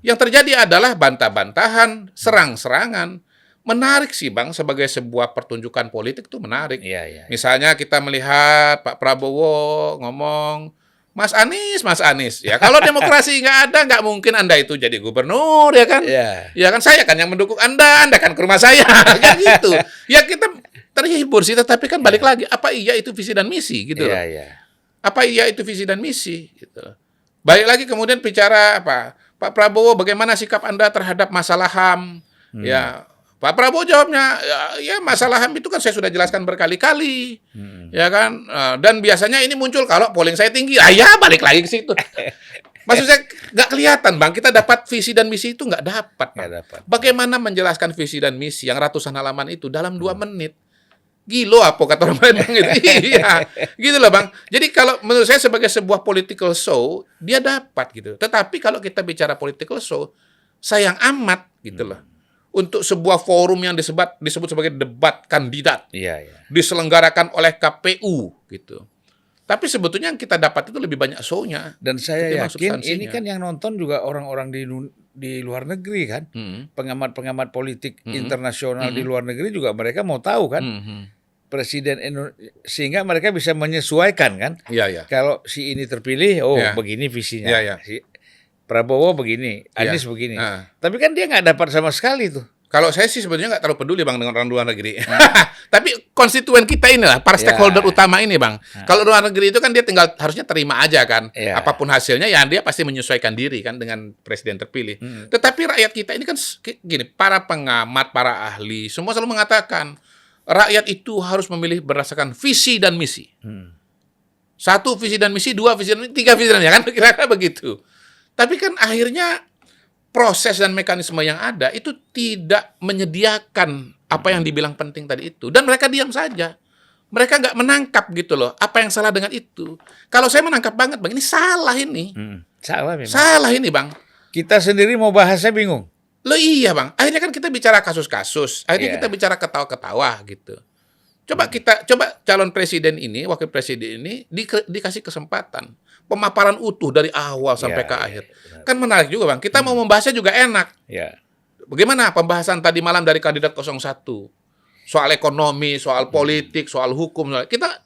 [SPEAKER 1] Yang terjadi adalah bantah-bantahan, serang-serangan. Menarik sih, Bang, sebagai sebuah pertunjukan politik itu menarik. Misalnya kita melihat Pak Prabowo ngomong, Mas Anies. Ya, kalau demokrasi nggak ada, nggak mungkin Anda itu jadi gubernur, ya kan? Ya kan, saya kan yang mendukung Anda kan ke rumah saya. Kayak gitu. Ya kita terhibur sih, tetapi kan balik lagi, apa iya itu visi dan misi gitu loh. Apa iya itu visi dan misi gitu. Balik lagi kemudian bicara apa? Pak Prabowo, bagaimana sikap Anda terhadap masalah HAM? Ya, Pak Prabowo jawabnya, ya masalah HAM itu kan saya sudah jelaskan berkali-kali, ya kan? Dan biasanya ini muncul kalau polling saya tinggi. Ya balik lagi ke situ. Maksud saya nggak kelihatan, Bang. Kita dapat visi dan misi itu nggak dapat. Bagaimana menjelaskan visi dan misi yang ratusan halaman itu dalam 2 menit? Gilo apa kata orang lain, Bang, gitu. Iya, gitu loh, Bang. Jadi kalau menurut saya sebagai sebuah political show, dia dapat gitu. Tetapi kalau kita bicara political show, sayang amat gitu loh. Untuk sebuah forum yang disebut sebagai debat kandidat, diselenggarakan oleh KPU gitu. Tapi sebetulnya yang kita dapat itu lebih banyak show-nya.
[SPEAKER 2] Dan saya yakin ini kan yang nonton juga orang-orang di luar negeri kan. Pengamat-pengamat politik
[SPEAKER 1] Mm-mm.
[SPEAKER 2] internasional di
[SPEAKER 1] Mm-mm.
[SPEAKER 2] luar negeri juga mereka mau tahu kan.
[SPEAKER 1] Mhm.
[SPEAKER 2] Presiden Indonesia, sehingga mereka bisa menyesuaikan kan.
[SPEAKER 1] Iya, iya.
[SPEAKER 2] Kalau si ini terpilih,
[SPEAKER 1] Iya.
[SPEAKER 2] begini visinya.
[SPEAKER 1] Iya, iya.
[SPEAKER 2] Si Prabowo begini,
[SPEAKER 1] Iya.
[SPEAKER 2] Anies begini.
[SPEAKER 1] Heeh.
[SPEAKER 2] Tapi kan dia nggak dapat sama sekali tuh.
[SPEAKER 1] Kalau saya sih sebetulnya nggak terlalu peduli Bang dengan orang luar negeri. Tapi konstituen kita inilah, para
[SPEAKER 2] Ya.
[SPEAKER 1] stakeholder utama ini Bang. Kalau luar negeri itu kan dia tinggal harusnya terima aja kan.
[SPEAKER 2] Ya.
[SPEAKER 1] Apapun hasilnya ya dia pasti menyesuaikan diri kan dengan presiden terpilih. Tetapi rakyat kita ini kan gini, para pengamat, para ahli, semua selalu mengatakan rakyat itu harus memilih berdasarkan visi dan misi. Satu visi dan misi, dua visi dan misi, tiga visi dan misi, kan kira-kira begitu. Tapi kan akhirnya proses dan mekanisme yang ada itu tidak menyediakan apa yang dibilang penting tadi itu. Dan mereka diam saja. Mereka nggak menangkap gitu loh. Apa yang salah dengan itu. Kalau saya menangkap banget, Bang. Ini salah ini.
[SPEAKER 2] Salah memang.
[SPEAKER 1] Salah ini, Bang.
[SPEAKER 2] Kita sendiri mau bahasnya bingung.
[SPEAKER 1] Loh iya, Bang. Akhirnya kan kita bicara kasus-kasus. Akhirnya
[SPEAKER 2] Iya.
[SPEAKER 1] kita bicara ketawa-ketawa gitu. Coba calon presiden ini, wakil presiden ini dikasih kesempatan. Pemaparan utuh dari awal sampai
[SPEAKER 2] Ya,
[SPEAKER 1] ke
[SPEAKER 2] ya,
[SPEAKER 1] akhir.
[SPEAKER 2] benar.
[SPEAKER 1] Kan menarik juga, Bang. Kita mau membahasnya juga enak.
[SPEAKER 2] Ya.
[SPEAKER 1] Bagaimana pembahasan tadi malam dari kandidat 01? Soal ekonomi, soal politik, soal hukum. Kita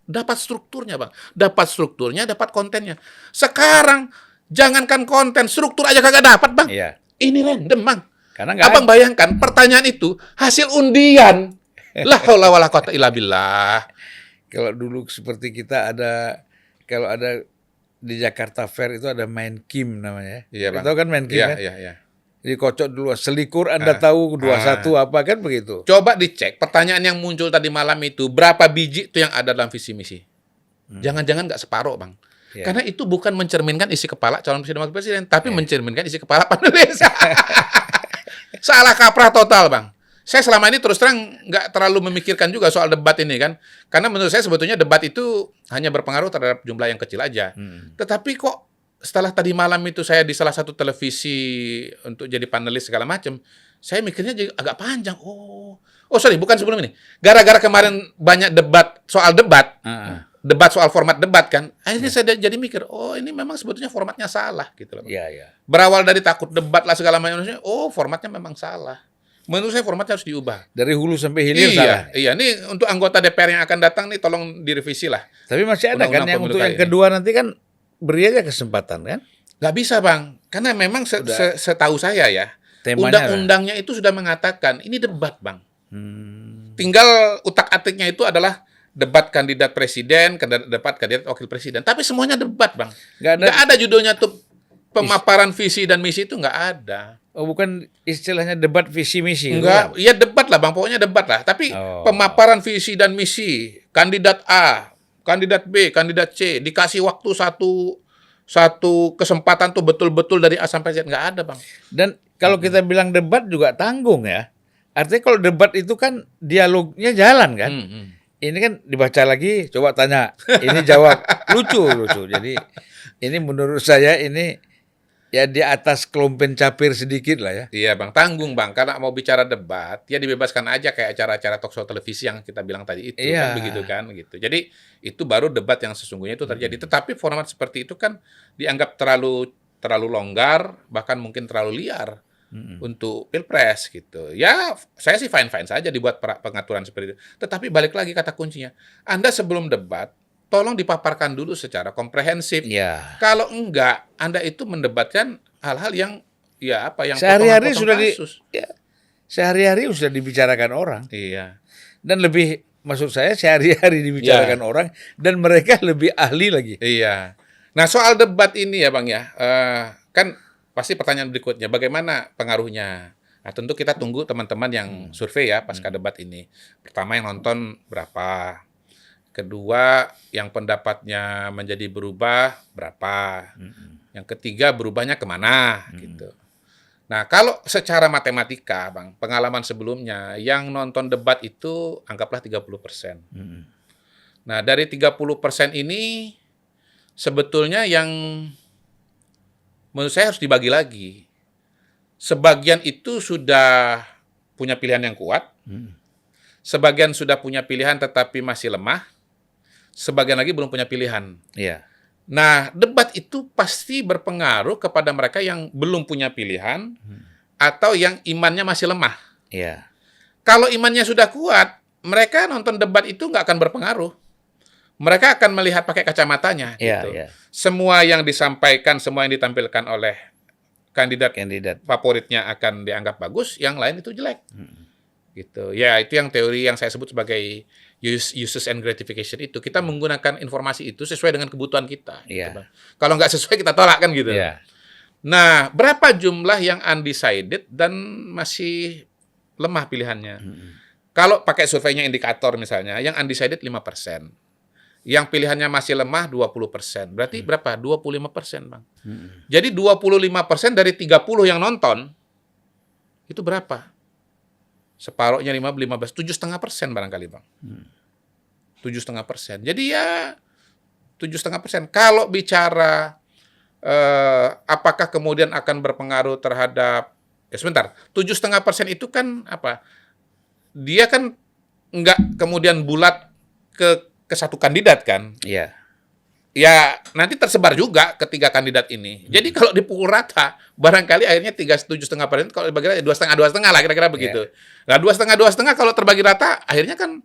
[SPEAKER 1] dapat strukturnya, Bang. Dapat strukturnya, dapat kontennya. Sekarang, jangankan konten, struktur aja kagak dapat, Bang.
[SPEAKER 2] Iya.
[SPEAKER 1] Ini random, Bang.
[SPEAKER 2] Karena nggak
[SPEAKER 1] Abang bayangkan, pertanyaan itu hasil undian. La haula wala quwata illa billah.
[SPEAKER 2] kalau dulu seperti kita kalau ada di Jakarta Fair itu ada main kim namanya.
[SPEAKER 1] Iya, Bang.
[SPEAKER 2] Tahu kan main kim
[SPEAKER 1] Iya,
[SPEAKER 2] kan?
[SPEAKER 1] iya, iya.
[SPEAKER 2] Dikocok dulu, selikur Anda tahu 21 apa kan begitu.
[SPEAKER 1] Coba dicek pertanyaan yang muncul tadi malam itu, berapa biji itu yang ada dalam visi misi? Jangan-jangan nggak separuh, Bang.
[SPEAKER 2] Ya.
[SPEAKER 1] Karena itu bukan mencerminkan isi kepala calon presiden wakil presiden, tapi mencerminkan isi kepala penulis. Salah kaprah total, Bang. Saya selama ini terus terang nggak terlalu memikirkan juga soal debat ini kan. Karena menurut saya sebetulnya debat itu hanya berpengaruh terhadap jumlah yang kecil aja. Tetapi kok setelah tadi malam itu saya di salah satu televisi untuk jadi panelis segala macam, saya mikirnya jadi agak panjang. Oh sorry, bukan sebelum ini. Gara-gara kemarin banyak debat soal debat, debat soal format debat kan, akhirnya saya jadi mikir, oh ini memang sebetulnya formatnya salah gitu loh.
[SPEAKER 2] Iya, iya.
[SPEAKER 1] Berawal dari takut debat lah segala macam, oh formatnya memang salah. Menurut saya formatnya harus diubah.
[SPEAKER 2] Dari hulu sampai hilir salah.
[SPEAKER 1] Iya. Ini untuk anggota DPR yang akan datang nih tolong direvisi lah.
[SPEAKER 2] Tapi masih ada kan
[SPEAKER 1] Undang-undang
[SPEAKER 2] yang
[SPEAKER 1] pemilu
[SPEAKER 2] untuk yang
[SPEAKER 1] kali ini.
[SPEAKER 2] kedua nanti kan beri aja kesempatan kan?
[SPEAKER 1] Nggak bisa, Bang. Karena memang setahu saya ya,
[SPEAKER 2] Temanya
[SPEAKER 1] undang-undangnya itu sudah mengatakan ini debat, Bang. Tinggal utak-atiknya itu adalah debat kandidat presiden, debat kandidat wakil presiden. Tapi semuanya debat, Bang. Nggak ada judulnya tuh pemaparan visi dan misi itu nggak ada.
[SPEAKER 2] Oh, bukan istilahnya debat visi misi.
[SPEAKER 1] Enggak, ya debat lah Bang, pokoknya debat lah. Tapi pemaparan visi dan misi, kandidat A, kandidat B, kandidat C, dikasih waktu satu kesempatan tuh betul-betul dari A sampai Z, nggak ada Bang.
[SPEAKER 2] Dan kalau kita bilang debat juga tanggung ya. Artinya kalau debat itu kan dialognya jalan kan. Ini kan dibaca lagi, coba tanya, ini jawab, lucu. Jadi ini menurut saya ini ya di atas kelompen capir sedikit lah ya.
[SPEAKER 1] Iya Bang, tanggung Bang. Karena mau bicara debat, ya dibebaskan aja kayak acara-acara talk show televisi yang kita bilang tadi itu.
[SPEAKER 2] Iya.
[SPEAKER 1] Kan begitu kan. Gitu. Jadi itu baru debat yang sesungguhnya itu terjadi. Tetapi format seperti itu kan dianggap terlalu longgar, bahkan mungkin terlalu liar untuk pilpres gitu. Ya saya sih fine-fine saja dibuat pengaturan seperti itu. Tetapi balik lagi kata kuncinya, Anda sebelum debat, tolong dipaparkan dulu secara komprehensif.
[SPEAKER 2] Ya.
[SPEAKER 1] Kalau enggak, Anda itu mendebatkan hal-hal yang
[SPEAKER 2] sehari-hari sudah
[SPEAKER 1] kasus.
[SPEAKER 2] sehari-hari sudah dibicarakan orang.
[SPEAKER 1] Iya.
[SPEAKER 2] Dan lebih maksud saya sehari-hari dibicarakan orang dan mereka lebih ahli lagi.
[SPEAKER 1] Iya. Nah, soal debat ini ya, Bang ya. Kan pasti pertanyaan berikutnya bagaimana pengaruhnya? Nah, tentu kita tunggu teman-teman yang survei ya pasca debat ini. Pertama yang nonton berapa? Kedua, yang pendapatnya menjadi berubah berapa? Yang ketiga, berubahnya kemana? Gitu. Nah, kalau secara matematika, Bang, pengalaman sebelumnya, yang nonton debat itu anggaplah 30%. Nah, dari 30% ini, sebetulnya yang menurut saya harus dibagi lagi. Sebagian itu sudah punya pilihan yang kuat, sebagian sudah punya pilihan tetapi masih lemah, sebagian lagi belum punya pilihan.
[SPEAKER 2] Iya.
[SPEAKER 1] Nah, debat itu pasti berpengaruh kepada mereka yang belum punya pilihan atau yang imannya masih lemah.
[SPEAKER 2] Iya.
[SPEAKER 1] Kalau imannya sudah kuat, mereka nonton debat itu nggak akan berpengaruh. Mereka akan melihat pakai kacamatanya.
[SPEAKER 2] Iya,
[SPEAKER 1] Gitu.
[SPEAKER 2] iya.
[SPEAKER 1] Semua yang disampaikan, semua yang ditampilkan oleh kandidat
[SPEAKER 2] Kandidat.
[SPEAKER 1] favoritnya akan dianggap bagus, yang lain itu jelek. Gitu. Ya, itu yang teori yang saya sebut sebagai uses and gratification itu. Kita menggunakan informasi itu sesuai dengan kebutuhan kita. Gitu,
[SPEAKER 2] Iya.
[SPEAKER 1] Bang. Kalau nggak sesuai, kita tolak kan gitu.
[SPEAKER 2] Iya.
[SPEAKER 1] Nah, berapa jumlah yang undecided dan masih lemah pilihannya? Kalau pakai surveinya indikator misalnya, yang undecided 5%. Yang pilihannya masih lemah 20%. Berarti berapa? 25%, Bang. Jadi 25% dari 30 yang nonton, itu berapa? Separohnya 15, 7,5% barangkali, Bang. 7,5%. Jadi ya 7,5%. Kalau bicara apakah kemudian akan berpengaruh terhadap, ya sebentar, 7,5% itu kan apa? Dia kan nggak kemudian bulat ke satu kandidat kan?
[SPEAKER 2] Iya.
[SPEAKER 1] Ya nanti tersebar juga ketiga kandidat ini. Jadi kalau dipukul rata, barangkali akhirnya 7,5%, kalau dibagi rata 2,5 lah kira-kira begitu. Nah 2,5 kalau terbagi rata, akhirnya kan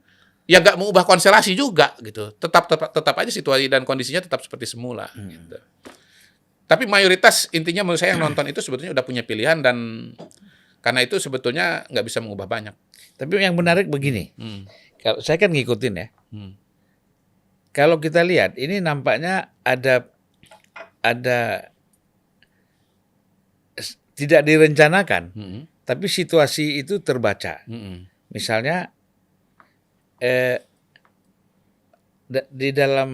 [SPEAKER 1] ya nggak mengubah konstelasi juga gitu. Tetap aja situasi dan kondisinya tetap seperti semula. Gitu. Tapi mayoritas intinya menurut saya yang nonton itu sebetulnya udah punya pilihan dan karena itu sebetulnya nggak bisa mengubah banyak.
[SPEAKER 2] Tapi yang menarik begini, kalau saya kan ngikutin ya. Kalau kita lihat, ini nampaknya ada tidak direncanakan, tapi situasi itu terbaca. Misalnya di dalam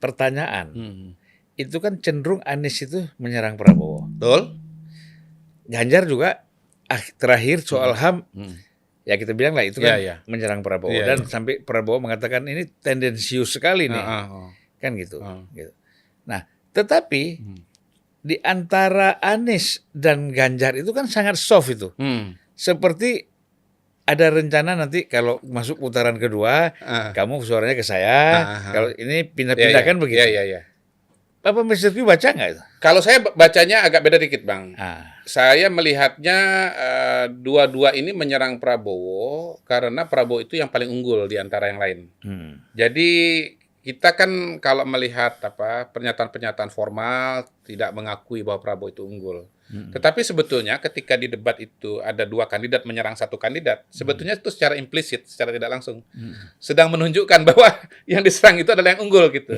[SPEAKER 2] pertanyaan itu kan cenderung Anies itu menyerang Prabowo.
[SPEAKER 1] Betul?
[SPEAKER 2] Ganjar juga terakhir soal HAM. Ya kita bilang lah itu kan menyerang Prabowo dan sampai Prabowo mengatakan ini tendensius sekali nih, kan gitu. Gitu. Nah, tetapi di antara Anies dan Ganjar itu kan sangat soft itu, seperti ada rencana nanti kalau masuk putaran kedua, kamu suaranya ke saya, kalau ini pindah-pindah kan begitu. Apa Mr. Q baca nggak itu?
[SPEAKER 1] Kalau saya bacanya agak beda dikit, Bang. Saya melihatnya dua-dua ini menyerang Prabowo karena Prabowo itu yang paling unggul di antara yang lain. Jadi kita kan kalau melihat pernyataan-pernyataan formal tidak mengakui bahwa Prabowo itu unggul. Tetapi sebetulnya ketika di debat itu ada dua kandidat menyerang satu kandidat, sebetulnya itu secara implisit, secara tidak langsung sedang menunjukkan bahwa yang diserang itu adalah yang unggul gitu.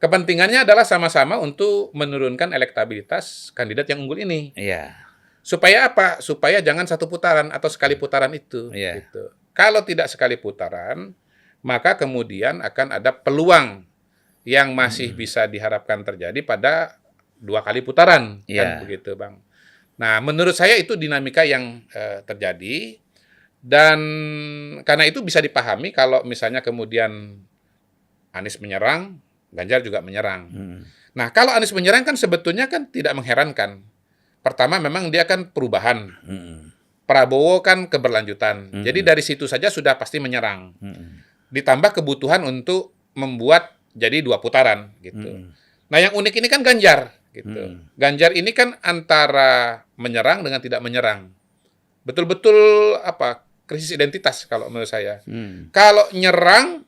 [SPEAKER 1] Kepentingannya adalah sama-sama untuk menurunkan elektabilitas kandidat yang unggul ini.
[SPEAKER 2] Iya.
[SPEAKER 1] Supaya apa? Supaya jangan satu putaran atau sekali putaran itu. Gitu. Kalau tidak sekali putaran, maka kemudian akan ada peluang yang masih bisa diharapkan terjadi pada 2 kali putaran. Kan begitu, Bang. Nah, menurut saya itu dinamika yang terjadi. Dan karena itu bisa dipahami kalau misalnya kemudian Anies menyerang, Ganjar juga menyerang. Nah, kalau Anies menyerang kan sebetulnya kan tidak mengherankan. Pertama memang dia kan perubahan. Prabowo kan keberlanjutan. Jadi dari situ saja sudah pasti menyerang. Ditambah kebutuhan untuk membuat jadi 2 putaran gitu. Nah, yang unik ini kan Ganjar gitu. Ganjar ini kan antara menyerang dengan tidak menyerang. Betul-betul krisis identitas kalau menurut saya. Kalau nyerang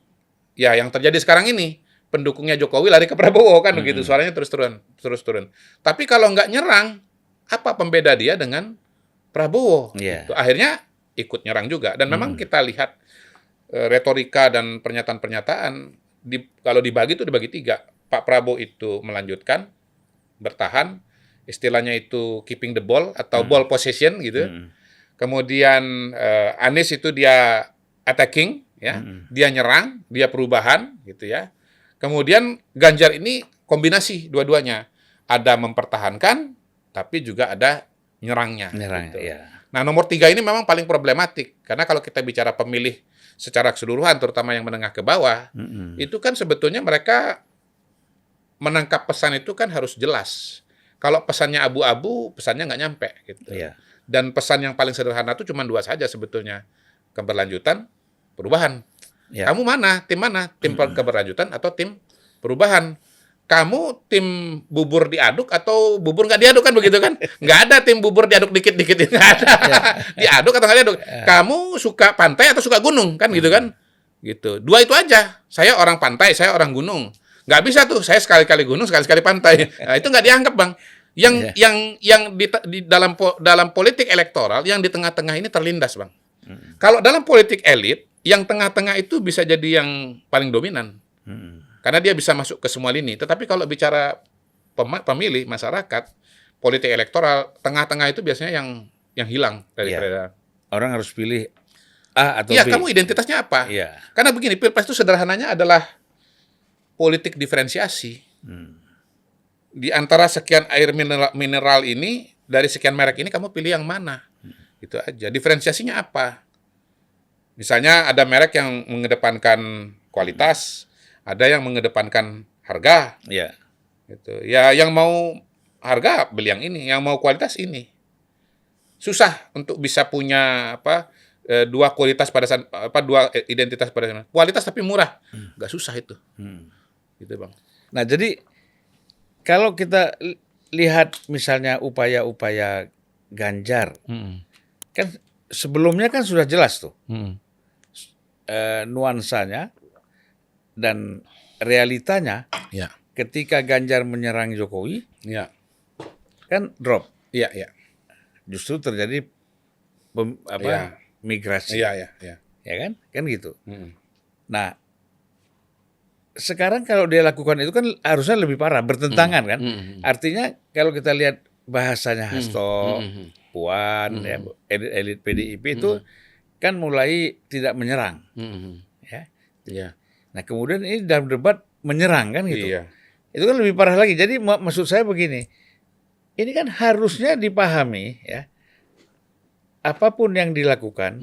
[SPEAKER 1] ya yang terjadi sekarang ini pendukungnya Jokowi lari ke Prabowo kan begitu, suaranya terus turun. Tapi kalau nggak nyerang, apa pembeda dia dengan Prabowo? Gitu. Akhirnya ikut nyerang juga. Dan memang kita lihat retorika dan pernyataan-pernyataan kalau dibagi itu dibagi 3. Pak Prabowo itu melanjutkan, bertahan, istilahnya itu keeping the ball atau ball possession gitu. Kemudian Anies itu dia attacking, ya, dia nyerang, dia perubahan gitu ya. Kemudian Ganjar ini kombinasi dua-duanya. Ada mempertahankan, tapi juga ada nyerangnya. Gitu. Nah, nomor 3 ini memang paling problematik. Karena kalau kita bicara pemilih secara keseluruhan, terutama yang menengah ke bawah, itu kan sebetulnya mereka menangkap pesan itu kan harus jelas. Kalau pesannya abu-abu, pesannya nggak nyampe. Gitu. Dan pesan yang paling sederhana itu cuma 2 saja sebetulnya. Keberlanjutan, perubahan. Kamu mana? Tim mana? Tim keberlanjutan atau tim perubahan? kamu tim bubur diaduk atau bubur nggak diaduk kan begitu kan? Nggak ada tim bubur diaduk dikit-dikit, nggak ada. Diaduk atau nggak diaduk. Kamu suka pantai atau suka gunung kan gitu kan? Gitu. Dua itu aja. Saya orang pantai, saya orang gunung. Nggak bisa tuh. Saya sekali-kali gunung, sekali-kali pantai. Nah, itu nggak dianggap, Bang. Yang di dalam politik elektoral yang di tengah-tengah ini terlindas, Bang. Kalau dalam politik elit, yang tengah-tengah itu bisa jadi yang paling dominan. Karena dia bisa masuk ke semua lini. Tetapi kalau bicara pemilih, masyarakat, politik elektoral, tengah-tengah itu biasanya yang hilang daripada.
[SPEAKER 2] Orang harus pilih A atau
[SPEAKER 1] Iya,
[SPEAKER 2] B.
[SPEAKER 1] kamu identitasnya apa?
[SPEAKER 2] Iya.
[SPEAKER 1] Karena begini, Pilpres itu sederhananya adalah politik diferensiasi. Di antara sekian air mineral ini, dari sekian merek ini, kamu pilih yang mana? Itu aja. Diferensiasinya apa? Misalnya ada merek yang mengedepankan kualitas, ada yang mengedepankan harga.
[SPEAKER 2] Iya.
[SPEAKER 1] Gitu. Ya, yang mau harga beli yang ini, yang mau kualitas ini. Susah untuk bisa punya dua kualitas pada saat, dua identitas pada saat. Kualitas tapi murah, nggak susah itu. Gitu, Bang.
[SPEAKER 2] Nah, jadi kalau kita lihat misalnya upaya-upaya Ganjar, kan sebelumnya kan sudah jelas tuh nuansanya dan realitanya.
[SPEAKER 1] Ya.
[SPEAKER 2] Ketika Ganjar menyerang Jokowi,
[SPEAKER 1] Ya.
[SPEAKER 2] kan drop.
[SPEAKER 1] Iya, iya.
[SPEAKER 2] Justru terjadi migrasi.
[SPEAKER 1] Iya.
[SPEAKER 2] Ya kan? Kan gitu. Nah, sekarang kalau dia lakukan itu kan harusnya lebih parah, bertentangan kan? Artinya kalau kita lihat bahasanya Hasto, Puan, ya, elit PDIP itu kan mulai tidak menyerang. Ya.
[SPEAKER 1] Iya.
[SPEAKER 2] Nah, kemudian ini dalam debat menyerang kan gitu.
[SPEAKER 1] Iya.
[SPEAKER 2] Itu kan lebih parah lagi. Jadi maksud saya begini, ini kan harusnya dipahami ya, apapun yang dilakukan,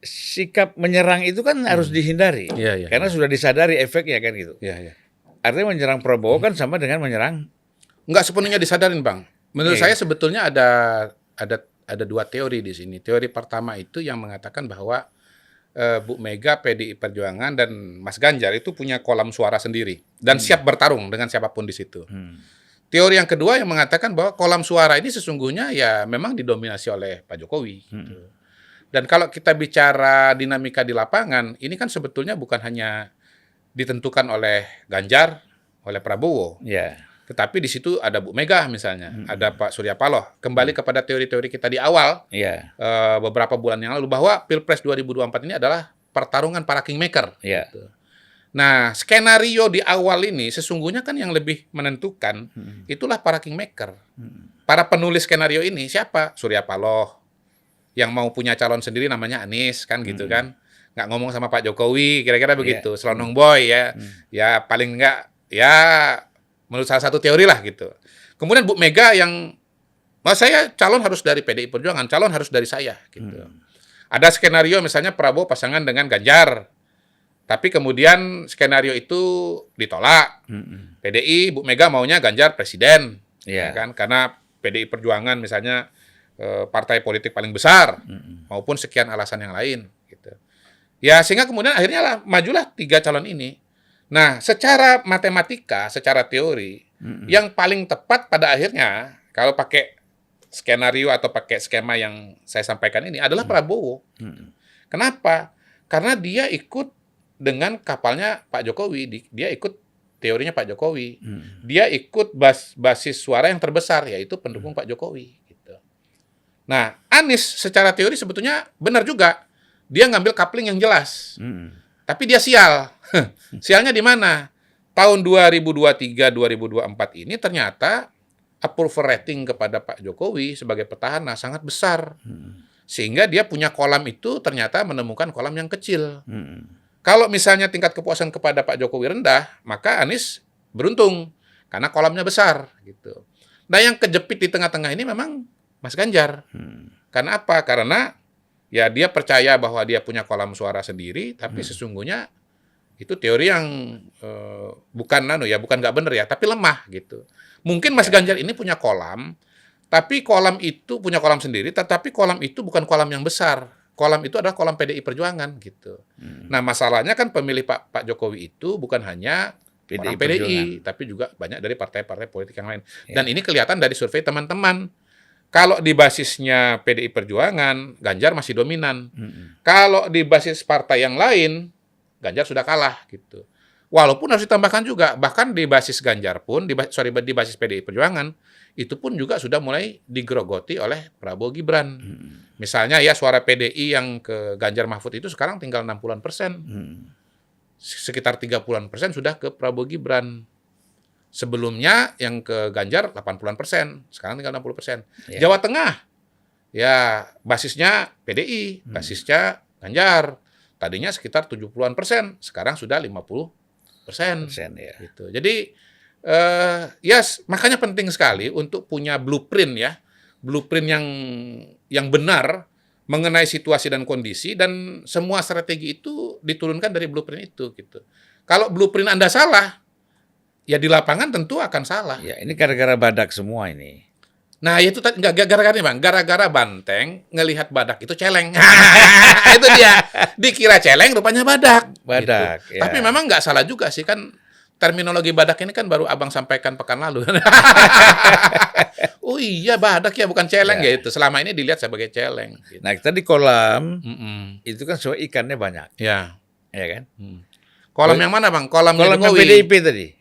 [SPEAKER 2] sikap menyerang itu kan harus dihindari.
[SPEAKER 1] Iya.
[SPEAKER 2] Karena sudah disadari efeknya kan gitu.
[SPEAKER 1] Iya.
[SPEAKER 2] Artinya menyerang Prabowo kan sama dengan menyerang.
[SPEAKER 1] Nggak sepenuhnya disadarin, Bang. Menurut saya sebetulnya ada dua teori di sini. Teori pertama itu yang mengatakan bahwa Bu Mega, PDI Perjuangan, dan Mas Ganjar itu punya kolam suara sendiri dan siap bertarung dengan siapapun di situ. Teori yang kedua yang mengatakan bahwa kolam suara ini sesungguhnya ya memang didominasi oleh Pak Jokowi. Gitu. Dan kalau kita bicara dinamika di lapangan, ini kan sebetulnya bukan hanya ditentukan oleh Ganjar, oleh Prabowo.
[SPEAKER 2] Ya.
[SPEAKER 1] Tetapi di situ ada Bu Mega misalnya, ada Pak Surya Paloh. Kembali kepada teori-teori kita di awal, beberapa bulan yang lalu, bahwa Pilpres 2024 ini adalah pertarungan para kingmaker.
[SPEAKER 2] Ya.
[SPEAKER 1] Gitu. Nah, skenario di awal ini sesungguhnya kan yang lebih menentukan, itulah para kingmaker. Para penulis skenario ini siapa? Surya Paloh, yang mau punya calon sendiri namanya Anies, kan gitu kan. Nggak ngomong sama Pak Jokowi, kira-kira begitu. Selonong boy ya. Ya paling nggak, ya menurut salah satu teori lah gitu. Kemudian Bu Mega yang, saya calon harus dari PDI Perjuangan, calon harus dari saya gitu. Ada skenario misalnya Prabowo pasangan dengan Ganjar, tapi kemudian skenario itu ditolak. PDI, Bu Mega maunya Ganjar presiden, ya kan? Karena PDI Perjuangan misalnya partai politik paling besar, maupun sekian alasan yang lain gitu. Ya sehingga kemudian akhirnya lah majulah 3 calon ini. Nah, secara matematika, secara teori, yang paling tepat pada akhirnya, kalau pakai skenario atau pakai skema yang saya sampaikan ini, adalah Prabowo. Kenapa? Karena dia ikut dengan kapalnya Pak Jokowi, dia ikut teorinya Pak Jokowi. Dia ikut basis suara yang terbesar, yaitu pendukung Pak Jokowi. Gitu. Nah, Anies secara teori sebetulnya benar juga. Dia ngambil coupling yang jelas. Tapi dia sial. Sialnya di mana? Tahun 2023-2024 ini ternyata approval rating kepada Pak Jokowi sebagai petahana sangat besar. Sehingga dia punya kolam itu ternyata menemukan kolam yang kecil. Kalau misalnya tingkat kepuasan kepada Pak Jokowi rendah, maka Anies beruntung karena kolamnya besar gitu. Nah, yang kejepit di tengah-tengah ini memang Mas Ganjar. Karena apa? Karena ya dia percaya bahwa dia punya kolam suara sendiri, tapi sesungguhnya itu teori yang bukan nggak benar ya, tapi lemah gitu. Mungkin Mas Ganjar ini punya kolam, tapi kolam itu punya kolam sendiri, tetapi kolam itu bukan kolam yang besar. Kolam itu adalah kolam PDI Perjuangan gitu. Nah, masalahnya kan pemilih Pak Jokowi itu bukan hanya
[SPEAKER 2] PDI
[SPEAKER 1] orang PDI, tapi juga banyak dari partai-partai politik yang lain. Dan ini kelihatan dari survei teman-teman. Kalau di basisnya PDI Perjuangan, Ganjar masih dominan. Kalau di basis partai yang lain, Ganjar sudah kalah gitu. Walaupun harus ditambahkan juga, bahkan di basis Ganjar pun, di basis PDI Perjuangan, itu pun juga sudah mulai digerogoti oleh Prabowo Gibran. Misalnya ya suara PDI yang ke Ganjar Mahfud itu sekarang tinggal 60%. Sekitar 30% sudah ke Prabowo Gibran. Sebelumnya yang ke Ganjar 80%, sekarang tinggal 60%. Jawa Tengah, ya basisnya PDI, basisnya Ganjar. Tadinya sekitar 70-an%, sekarang sudah 50%.
[SPEAKER 2] Ya.
[SPEAKER 1] Gitu. Jadi, makanya penting sekali untuk punya blueprint ya, blueprint yang benar mengenai situasi dan kondisi, dan semua strategi itu diturunkan dari blueprint itu. Gitu. Kalau blueprint Anda salah, ya di lapangan tentu akan salah.
[SPEAKER 2] Ya, ini gara-gara badak semua ini.
[SPEAKER 1] Nah, itu nggak gara-gara nih Bang, gara-gara Banteng ngelihat badak itu celeng. Itu dia, dikira celeng rupanya badak.
[SPEAKER 2] Badak.
[SPEAKER 1] Gitu.
[SPEAKER 2] Ya.
[SPEAKER 1] Tapi memang nggak salah juga sih, kan terminologi badak ini kan baru Abang sampaikan pekan lalu. Oh iya, badak ya, bukan celeng ya itu. Selama ini dilihat sebagai celeng. Gitu.
[SPEAKER 2] Nah, kita di kolam itu kan soal ikannya banyak.
[SPEAKER 1] Ya.
[SPEAKER 2] Ya kan?
[SPEAKER 1] Kolam yang mana Bang? Kolam
[SPEAKER 2] PDIP tadi.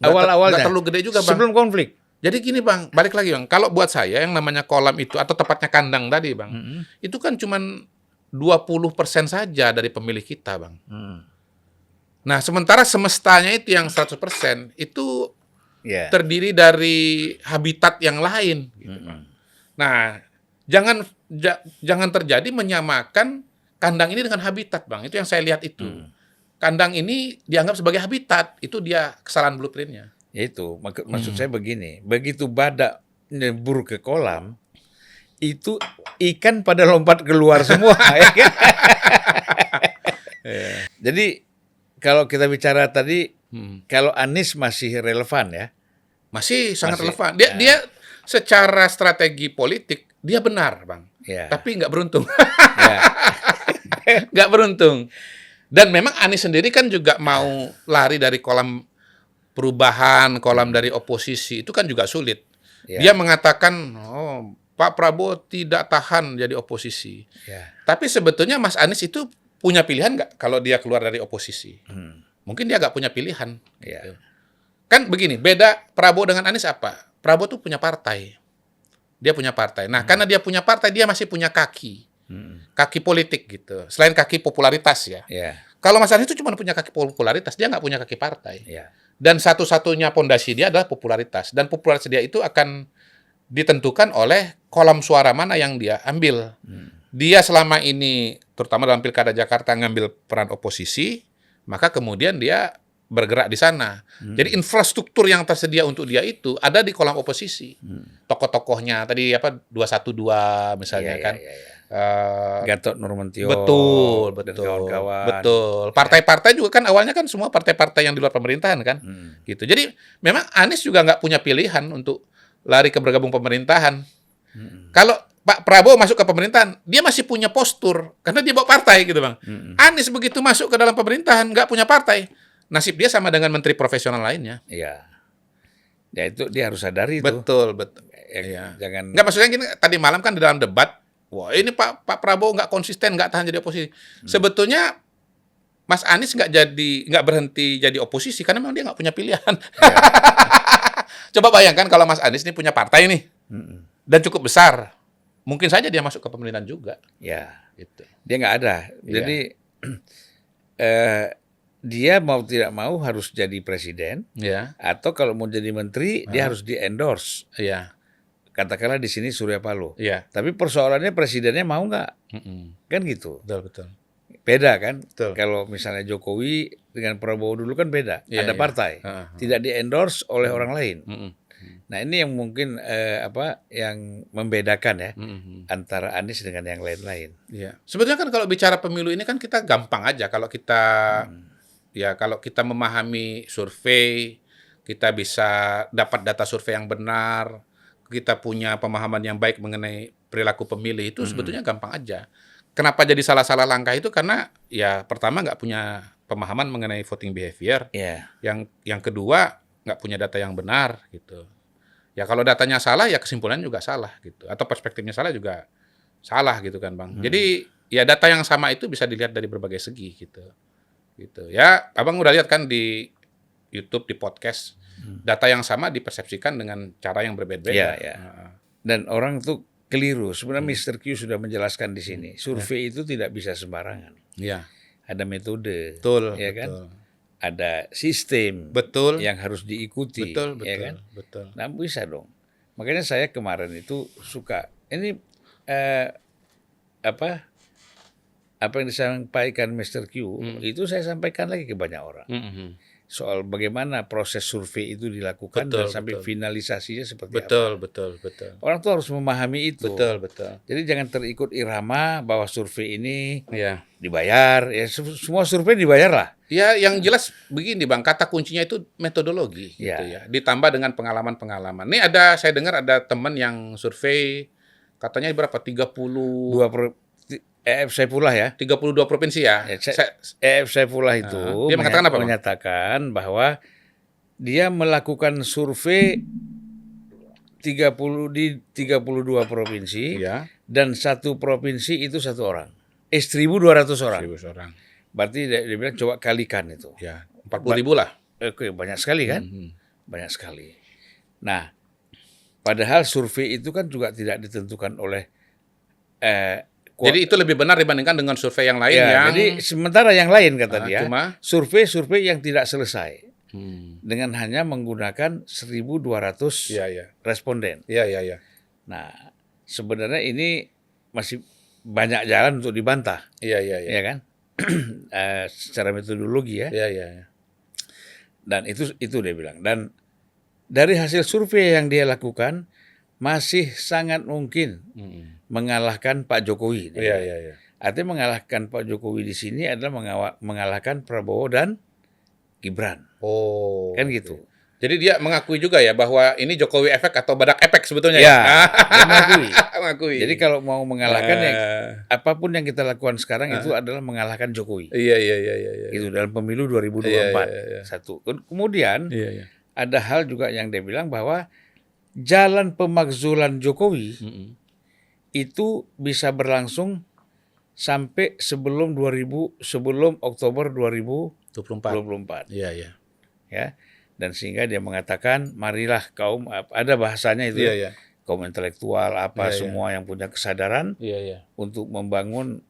[SPEAKER 2] Awal-awalnya.
[SPEAKER 1] Nggak terlalu gede juga Bang.
[SPEAKER 2] Sebelum konflik.
[SPEAKER 1] Jadi gini Bang, balik lagi Bang. Kalau buat saya yang namanya kolam itu, atau tepatnya kandang tadi Bang, itu kan cuman 20% saja dari pemilih kita Bang. Nah, sementara semestanya itu yang 100% itu terdiri dari habitat yang lain. Gitu, Bang. Nah, jangan terjadi menyamakan kandang ini dengan habitat Bang. Itu yang saya lihat itu. Kandang ini dianggap sebagai habitat, itu dia kesalahan blueprintnya.
[SPEAKER 2] Ya itu, maksud saya begini, begitu badak nyebur ke kolam, itu ikan pada lompat keluar semua. Ya kan? Jadi kalau kita bicara tadi, kalau Anies masih relevan ya?
[SPEAKER 1] Masih sangat relevan. Dia secara strategi politik, dia benar Bang. Tapi nggak beruntung. Nggak beruntung. Dan memang Anies sendiri kan juga mau lari dari kolam perubahan, kolam dari oposisi, itu kan juga sulit. Dia mengatakan, Pak Prabowo tidak tahan jadi oposisi. Tapi sebetulnya Mas Anies itu punya pilihan nggak kalau dia keluar dari oposisi? Mungkin dia nggak punya pilihan. Gitu. Kan begini, beda Prabowo dengan Anies apa? Prabowo tuh punya partai. Dia punya partai. Nah, karena dia punya partai, dia masih punya kaki. Kaki politik gitu. Selain kaki popularitas ya. Kalau Mas Anies itu cuma punya kaki popularitas, dia nggak punya kaki partai. Dan satu-satunya pondasi dia adalah popularitas. Dan popularitas dia itu akan ditentukan oleh kolam suara mana yang dia ambil. Dia selama ini, terutama dalam Pilkada Jakarta, ngambil peran oposisi, maka kemudian dia bergerak di sana. Jadi infrastruktur yang tersedia untuk dia itu ada di kolam oposisi. Tokoh-tokohnya, tadi 212 misalnya kan.
[SPEAKER 2] Gatot Nurmantio,
[SPEAKER 1] betul.
[SPEAKER 2] kawan-kawan.
[SPEAKER 1] Betul. Partai-partai juga kan awalnya kan semua partai-partai yang di luar pemerintahan kan, gitu. Jadi memang Anies juga nggak punya pilihan untuk lari ke bergabung pemerintahan. Kalau Pak Prabowo masuk ke pemerintahan, dia masih punya postur karena dia bawa partai gitu Bang. Anies begitu masuk ke dalam pemerintahan nggak punya partai, nasib dia sama dengan menteri profesional lainnya.
[SPEAKER 2] Iya. Ya itu dia harus sadari itu.
[SPEAKER 1] Betul. Jangan. Nggak, maksudnya gini, tadi malam kan di dalam debat. Wah, ini Pak Prabowo nggak konsisten, nggak tahan jadi oposisi. Sebetulnya Mas Anies nggak berhenti jadi oposisi karena memang dia nggak punya pilihan. Coba bayangkan kalau Mas Anies ini punya partai nih dan cukup besar, mungkin saja dia masuk ke pemerintahan juga.
[SPEAKER 2] Ya,
[SPEAKER 1] gitu.
[SPEAKER 2] Dia nggak ada. Jadi dia mau tidak mau harus jadi presiden. Atau kalau mau jadi menteri dia harus di-endorse. Katakanlah di sini Surya Paloh. Tapi persoalannya presidennya mau nggak? Kan gitu.
[SPEAKER 1] Betul.
[SPEAKER 2] Beda kan?
[SPEAKER 1] Betul.
[SPEAKER 2] Kalau misalnya Jokowi dengan Prabowo dulu kan beda. Ada partai. Tidak di-endorse oleh orang lain. Nah ini yang mungkin yang membedakan ya antara Anies dengan yang lain-lain.
[SPEAKER 1] Sebetulnya kan kalau bicara pemilu ini kan kita gampang aja. Kalau kita kalau kita memahami survei, kita bisa dapat data survei yang benar, kita punya pemahaman yang baik mengenai perilaku pemilih, itu sebetulnya gampang aja. Kenapa jadi salah-salah langkah itu? Karena ya pertama nggak punya pemahaman mengenai voting behavior.
[SPEAKER 2] Ya.
[SPEAKER 1] Yang kedua, nggak punya data yang benar gitu. Ya kalau datanya salah ya kesimpulannya juga salah gitu. Atau perspektifnya salah juga salah gitu kan Bang. Jadi ya data yang sama itu bisa dilihat dari berbagai segi gitu. Gitu. Ya Abang udah lihat kan di YouTube, di podcast, data yang sama dipersepsikan dengan cara yang berbeda-beda.
[SPEAKER 2] Ya, ya. Dan orang tuh keliru. Sebenarnya Mr. Q sudah menjelaskan di sini. Survei itu tidak bisa sembarangan.
[SPEAKER 1] Iya.
[SPEAKER 2] Ada metode.
[SPEAKER 1] Betul,
[SPEAKER 2] ya
[SPEAKER 1] betul.
[SPEAKER 2] Kan? Ada sistem
[SPEAKER 1] betul
[SPEAKER 2] yang harus diikuti,
[SPEAKER 1] betul,
[SPEAKER 2] ya kan?
[SPEAKER 1] Betul.
[SPEAKER 2] Nah, bisa dong. Makanya saya kemarin itu suka ini apa yang disampaikan Mr. Q itu saya sampaikan lagi ke banyak orang soal bagaimana proses survei itu dilakukan dan sampai finalisasinya seperti apa.
[SPEAKER 1] Betul.
[SPEAKER 2] Orang tuh harus memahami itu.
[SPEAKER 1] Betul.
[SPEAKER 2] Jadi jangan terikut irama bahwa survei ini dibayar. Ya semua survei dibayar lah.
[SPEAKER 1] Ya, yang jelas begini Bang, kata kuncinya itu metodologi gitu ya. Ditambah dengan pengalaman-pengalaman. Nih saya dengar ada teman yang survei katanya berapa?
[SPEAKER 2] EF Saifullah ya.
[SPEAKER 1] 32 provinsi ya.
[SPEAKER 2] EF Saifullah itu
[SPEAKER 1] dia mengatakan apa, Bang?
[SPEAKER 2] Menyatakan bahwa dia melakukan survei 32 provinsi dan satu provinsi itu satu orang. 1.200 orang.
[SPEAKER 1] 1.200 orang.
[SPEAKER 2] Berarti dia bilang coba kalikan itu.
[SPEAKER 1] Ya, 40.000 lah.
[SPEAKER 2] Oke, banyak sekali kan? Banyak sekali. Nah, padahal survei itu kan juga tidak ditentukan oleh
[SPEAKER 1] jadi itu lebih benar dibandingkan dengan survei yang lain yang...
[SPEAKER 2] Jadi sementara yang lain kata dia,
[SPEAKER 1] cuma
[SPEAKER 2] survei yang tidak selesai dengan hanya menggunakan 1.200 responden.
[SPEAKER 1] Iya.
[SPEAKER 2] Nah, sebenarnya ini masih banyak jalan untuk dibantah.
[SPEAKER 1] Iya.
[SPEAKER 2] Ya kan? Secara metodologi ya.
[SPEAKER 1] Iya.
[SPEAKER 2] Dan itu dia bilang. Dan dari hasil survei yang dia lakukan masih sangat mungkin mengalahkan Pak Jokowi.
[SPEAKER 1] Iya.
[SPEAKER 2] Artinya mengalahkan Pak Jokowi di sini adalah mengalahkan Prabowo dan Gibran.
[SPEAKER 1] Oh.
[SPEAKER 2] Kan gitu.
[SPEAKER 1] Jadi dia mengakui juga ya bahwa ini Jokowi efek atau badak efek sebetulnya
[SPEAKER 2] ya. Dia
[SPEAKER 1] mengakui.
[SPEAKER 2] Jadi kalau mau mengalahkan apapun yang kita lakukan sekarang itu adalah mengalahkan Jokowi.
[SPEAKER 1] Iya.
[SPEAKER 2] Itu dalam pemilu 2024. Satu. Kemudian ada hal juga yang dia bilang bahwa jalan pemakzulan Jokowi itu bisa berlangsung sampai sebelum Oktober 2024.
[SPEAKER 1] Iya.
[SPEAKER 2] Ya. Dan sehingga dia mengatakan marilah kaum, ada bahasanya itu kaum intelektual semua yang punya kesadaran untuk membangun,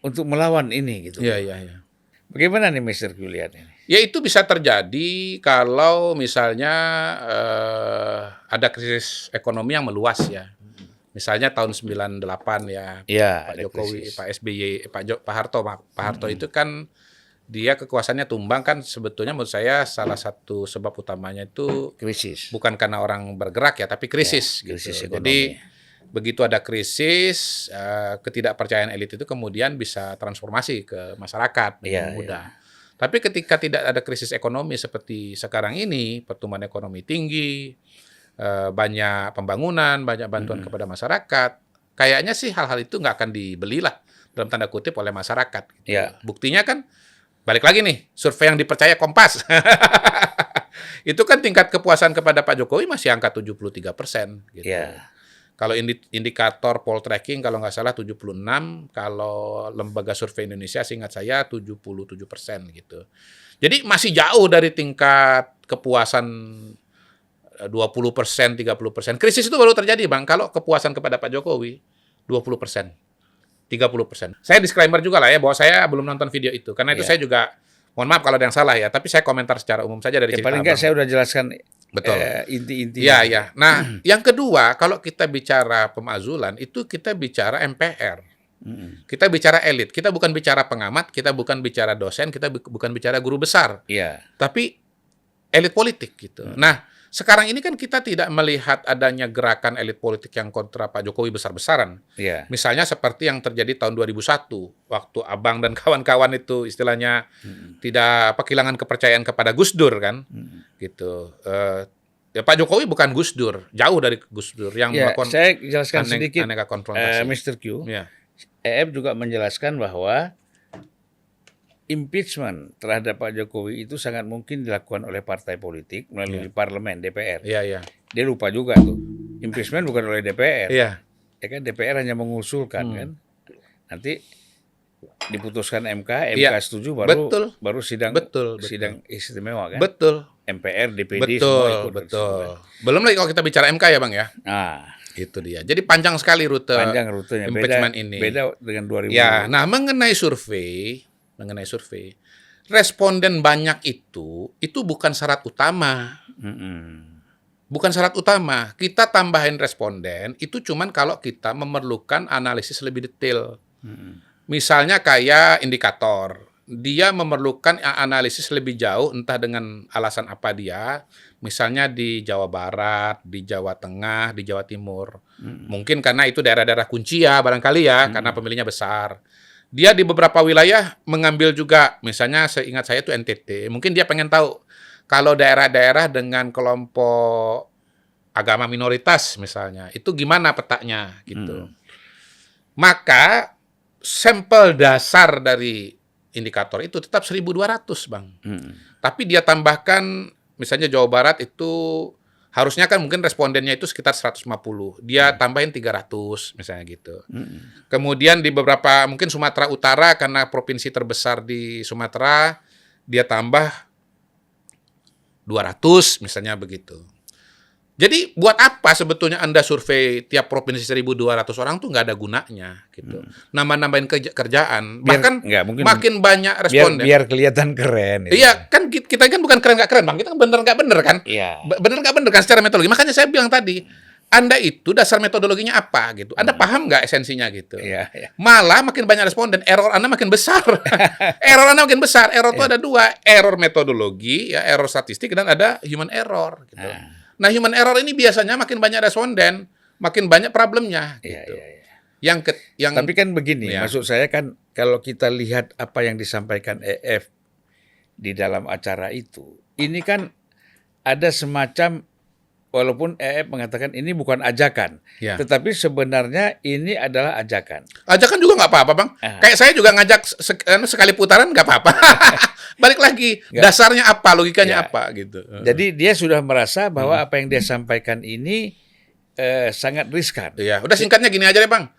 [SPEAKER 2] untuk melawan ini gitu.
[SPEAKER 1] Iya.
[SPEAKER 2] Bagaimana nih Mr. Q lihat ini?
[SPEAKER 1] Ya itu bisa terjadi kalau misalnya ada krisis ekonomi yang meluas ya. Misalnya tahun 98 ya, Pak Jokowi, krisis. Pak SBY, Pak Harto itu kan dia kekuasaannya tumbang kan sebetulnya menurut saya salah satu sebab utamanya itu
[SPEAKER 2] krisis.
[SPEAKER 1] Bukan karena orang bergerak ya, tapi krisis.
[SPEAKER 2] Krisis
[SPEAKER 1] gitu. Jadi begitu ada krisis, ketidakpercayaan elit itu kemudian bisa transformasi ke masyarakat dengan mudah. Tapi ketika tidak ada krisis ekonomi seperti sekarang ini, pertumbuhan ekonomi tinggi, banyak pembangunan, banyak bantuan kepada masyarakat, kayaknya sih hal-hal itu nggak akan dibelilah dalam tanda kutip oleh masyarakat. Gitu. Buktinya kan, balik lagi nih, survei yang dipercaya Kompas. Itu kan tingkat kepuasan kepada Pak Jokowi masih angka 73%. Gitu. Kalau indikator poll tracking kalau nggak salah 76, kalau lembaga survei Indonesia seingat saya 77% gitu. Jadi masih jauh dari tingkat kepuasan 20%, 30%. Krisis itu baru terjadi, Bang, kalau kepuasan kepada Pak Jokowi 20%, 30%. Saya disclaimer juga lah ya, bahwa saya belum nonton video itu. Karena itu saya juga, mohon maaf kalau ada yang salah ya, tapi saya komentar secara umum saja dari cerita
[SPEAKER 2] paling nggak saya udah jelaskan inti-inti.
[SPEAKER 1] Iya. Nah, yang kedua, kalau kita bicara pemakzulan, itu kita bicara MPR. Kita bicara elit. Kita bukan bicara pengamat, kita bukan bicara dosen, kita bukan bicara guru besar. Tapi elit politik gitu. Nah, sekarang ini kan kita tidak melihat adanya gerakan elit politik yang kontra Pak Jokowi besar-besaran. Misalnya seperti yang terjadi tahun 2001, waktu Abang dan kawan-kawan itu istilahnya tidak kehilangan kepercayaan kepada Gus Dur kan, gitu. Ya Pak Jokowi bukan Gus Dur, jauh dari Gus Dur yang melakukan.
[SPEAKER 2] Saya jelaskan sedikit,
[SPEAKER 1] konfrontasi.
[SPEAKER 2] Mr. Q. EF juga menjelaskan bahwa impeachment terhadap Pak Jokowi itu sangat mungkin dilakukan oleh partai politik melalui parlemen, DPR.
[SPEAKER 1] Iya, iya.
[SPEAKER 2] Dia lupa juga tuh. Impeachment bukan oleh DPR.
[SPEAKER 1] Iya.
[SPEAKER 2] Ya kan DPR hanya mengusulkan kan. Nanti diputuskan MK
[SPEAKER 1] Iya.
[SPEAKER 2] setuju baru
[SPEAKER 1] Betul.
[SPEAKER 2] baru sidang
[SPEAKER 1] Betul.
[SPEAKER 2] sidang istimewa kan.
[SPEAKER 1] Betul.
[SPEAKER 2] MPR, DPD
[SPEAKER 1] Betul,
[SPEAKER 2] semua ikut.
[SPEAKER 1] betul. Belum lagi kalau kita bicara MK ya, Bang ya.
[SPEAKER 2] Nah,
[SPEAKER 1] Itu dia. Jadi panjang sekali rute
[SPEAKER 2] panjang rutenya.
[SPEAKER 1] impeachment ini.
[SPEAKER 2] Beda dengan 2000.
[SPEAKER 1] Ya, nah mengenai survei, responden banyak itu bukan syarat utama.
[SPEAKER 2] Mm-mm.
[SPEAKER 1] Bukan syarat utama. Kita tambahin responden itu cuman kalau kita memerlukan analisis lebih detail. Misalnya kayak indikator. Dia memerlukan analisis lebih jauh entah dengan alasan apa dia. Misalnya di Jawa Barat, di Jawa Tengah, di Jawa Timur. Mungkin karena itu daerah-daerah kunci ya barangkali ya, karena pemilihnya besar. Dia di beberapa wilayah mengambil juga, misalnya seingat saya itu NTT. Mungkin dia pengen tahu kalau daerah-daerah dengan kelompok agama minoritas misalnya, itu gimana petanya gitu. Maka sampel dasar dari indikator itu tetap 1.200, Bang. Tapi dia tambahkan, misalnya Jawa Barat itu harusnya kan mungkin respondennya itu sekitar 150. Dia tambahin 300, misalnya gitu. Kemudian di beberapa, mungkin Sumatera Utara, karena provinsi terbesar di Sumatera, dia tambah 200, misalnya begitu. Jadi buat apa sebetulnya Anda survei tiap provinsi 1.200 orang tuh nggak ada gunanya gitu. Nambah-nambahin kerjaan, bahkan makin banyak responden.
[SPEAKER 2] Biar kelihatan keren.
[SPEAKER 1] Iya, kan kita kan bukan keren nggak keren, Bang. Kita kan bener nggak bener kan?
[SPEAKER 2] Iya.
[SPEAKER 1] Bener nggak bener kan secara metodologi. Makanya saya bilang tadi, Anda itu dasar metodologinya apa gitu. Anda paham nggak esensinya gitu.
[SPEAKER 2] Iya, iya.
[SPEAKER 1] Malah makin banyak responden, error Anda makin besar. Error Anda makin besar. Error itu ada dua, error metodologi, ya error statistik, dan ada human error gitu. Nah, human error ini biasanya makin banyak responden, makin banyak problemnya. Gitu.
[SPEAKER 2] Tapi kan begini, maksud saya kan kalau kita lihat apa yang disampaikan EF di dalam acara itu, ini kan ada semacam, walaupun EF mengatakan ini bukan ajakan, tetapi sebenarnya ini adalah ajakan.
[SPEAKER 1] Ajakan juga nggak apa-apa, Bang. Kayak saya juga ngajak sekali putaran nggak apa-apa. Balik lagi, dasarnya apa, logikanya apa gitu.
[SPEAKER 2] Jadi dia sudah merasa bahwa apa yang dia sampaikan ini sangat riskan.
[SPEAKER 1] Iya, udah singkatnya gini aja deh, Bang.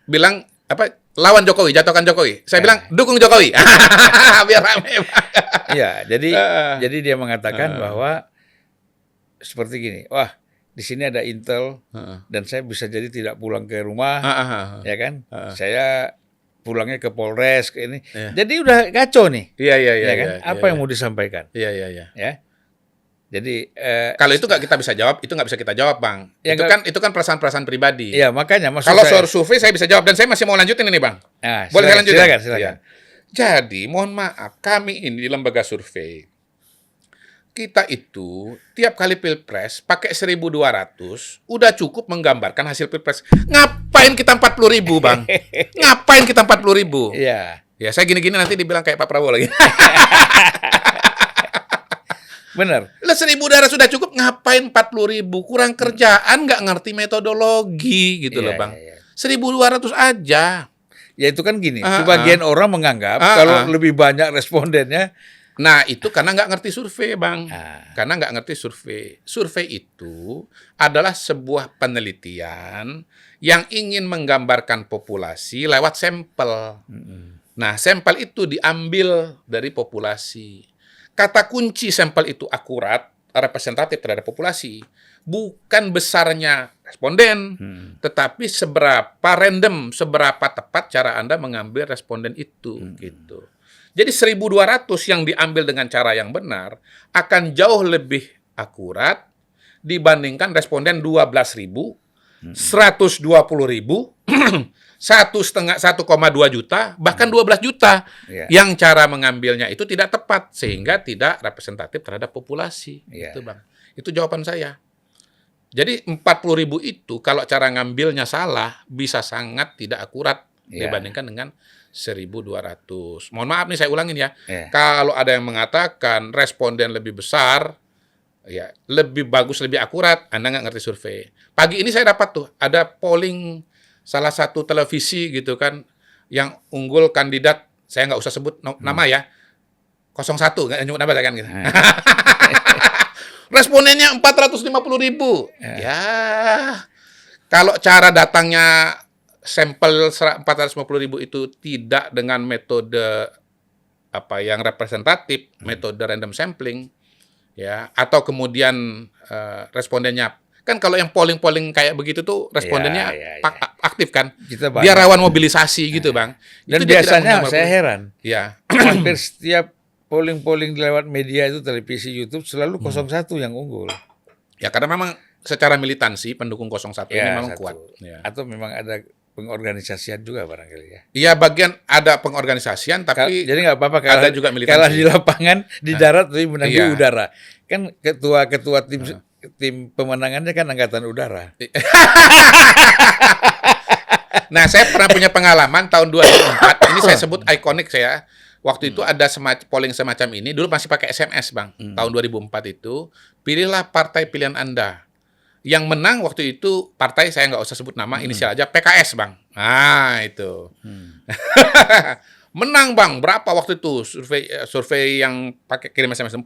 [SPEAKER 1] Bilang apa? Lawan Jokowi, jatuhkan Jokowi. Saya bilang dukung Jokowi. Biar rame, Bang.
[SPEAKER 2] Iya, jadi dia mengatakan bahwa seperti gini, wah di sini ada intel dan saya bisa jadi tidak pulang ke rumah, ya kan? Saya pulangnya ke Polres ke ini. Jadi udah kacau nih.
[SPEAKER 1] Iya
[SPEAKER 2] kan? Apa yang mau disampaikan?
[SPEAKER 1] Iya.
[SPEAKER 2] Ya. Jadi
[SPEAKER 1] kalau itu nggak kita bisa jawab, itu nggak bisa kita jawab, Bang. Ya, itu kan perasaan-perasaan pribadi.
[SPEAKER 2] Iya, makanya maksud
[SPEAKER 1] kalau soal survei saya bisa jawab dan saya masih mau lanjutin ini, Bang. Boleh saya lanjutin? Silakan. Ya. Jadi, mohon maaf, kami ini di lembaga survei, kita itu tiap kali pilpres pakai 1.200 udah cukup menggambarkan hasil pilpres. Ngapain kita 40.000, Bang? Ngapain kita 40.000?
[SPEAKER 2] Iya.
[SPEAKER 1] Ya, saya gini-gini nanti dibilang kayak Pak Prabowo lagi.
[SPEAKER 2] Benar.
[SPEAKER 1] Lah 1.200 sudah cukup, ngapain 40.000? Kurang kerjaan, nggak ngerti metodologi gitu loh, Bang. 1.200 aja.
[SPEAKER 2] Ya itu kan gini, sebagian orang menganggap kalau lebih banyak respondennya.
[SPEAKER 1] Nah, itu karena nggak ngerti survei, Bang. Karena nggak ngerti survei. Survei itu adalah sebuah penelitian yang ingin menggambarkan populasi lewat sampel. Nah, sampel itu diambil dari populasi. Kata kunci sampel itu akurat, representatif terhadap populasi. Bukan besarnya responden, tetapi seberapa random, seberapa tepat cara Anda mengambil responden itu. Gitu. Jadi 1.200 yang diambil dengan cara yang benar akan jauh lebih akurat dibandingkan responden 12.000, 120.000, 1,2 juta, bahkan 12 juta yang cara mengambilnya itu tidak tepat sehingga tidak representatif terhadap populasi. Itu, Bang. Itu jawaban saya. Jadi 40.000 itu kalau cara ngambilnya salah bisa sangat tidak akurat dibandingkan dengan 1.200. Mohon maaf nih saya ulangin ya. Kalau ada yang mengatakan responden lebih besar, ya lebih bagus, lebih akurat, Anda nggak ngerti survei. Pagi ini saya dapat tuh ada polling salah satu televisi gitu kan yang unggul kandidat saya nggak usah sebut nama ya, 01, nggak nyebut nama kan gitu. Respondennya 450.000. Ya, kalau cara datangnya sampel 450.000 itu tidak dengan metode apa yang representatif, metode random sampling, ya, atau kemudian respondennya kan kalau yang polling kayak begitu tuh respondennya aktif kan, dia rawan mobilisasi gitu Bang.
[SPEAKER 2] Dan itu biasanya saya heran,
[SPEAKER 1] ya
[SPEAKER 2] hampir setiap polling lewat media itu televisi, YouTube selalu 01 yang unggul.
[SPEAKER 1] Ya karena memang secara militansi pendukung 01 ini memang kuat. Ya.
[SPEAKER 2] Atau memang ada pengorganisasian juga barangkali ya.
[SPEAKER 1] Iya bagian ada pengorganisasian tapi
[SPEAKER 2] jadi nggak apa-apa
[SPEAKER 1] ada juga militansi.
[SPEAKER 2] Kalah di lapangan, di darat tapi menang di udara. Kan ketua tim pemenangannya kan angkatan udara.
[SPEAKER 1] Nah, saya pernah punya pengalaman tahun 2004. Ini saya sebut ikonik saya. Waktu itu ada polling semacam ini. Dulu masih pakai SMS, Bang. Tahun 2004 itu. Pilihlah partai pilihan Anda. Yang menang waktu itu partai, saya nggak usah sebut nama, inisial aja, PKS, Bang. Nah, itu. Menang, Bang. Berapa waktu itu? Survei yang pakai kirim SMS 40%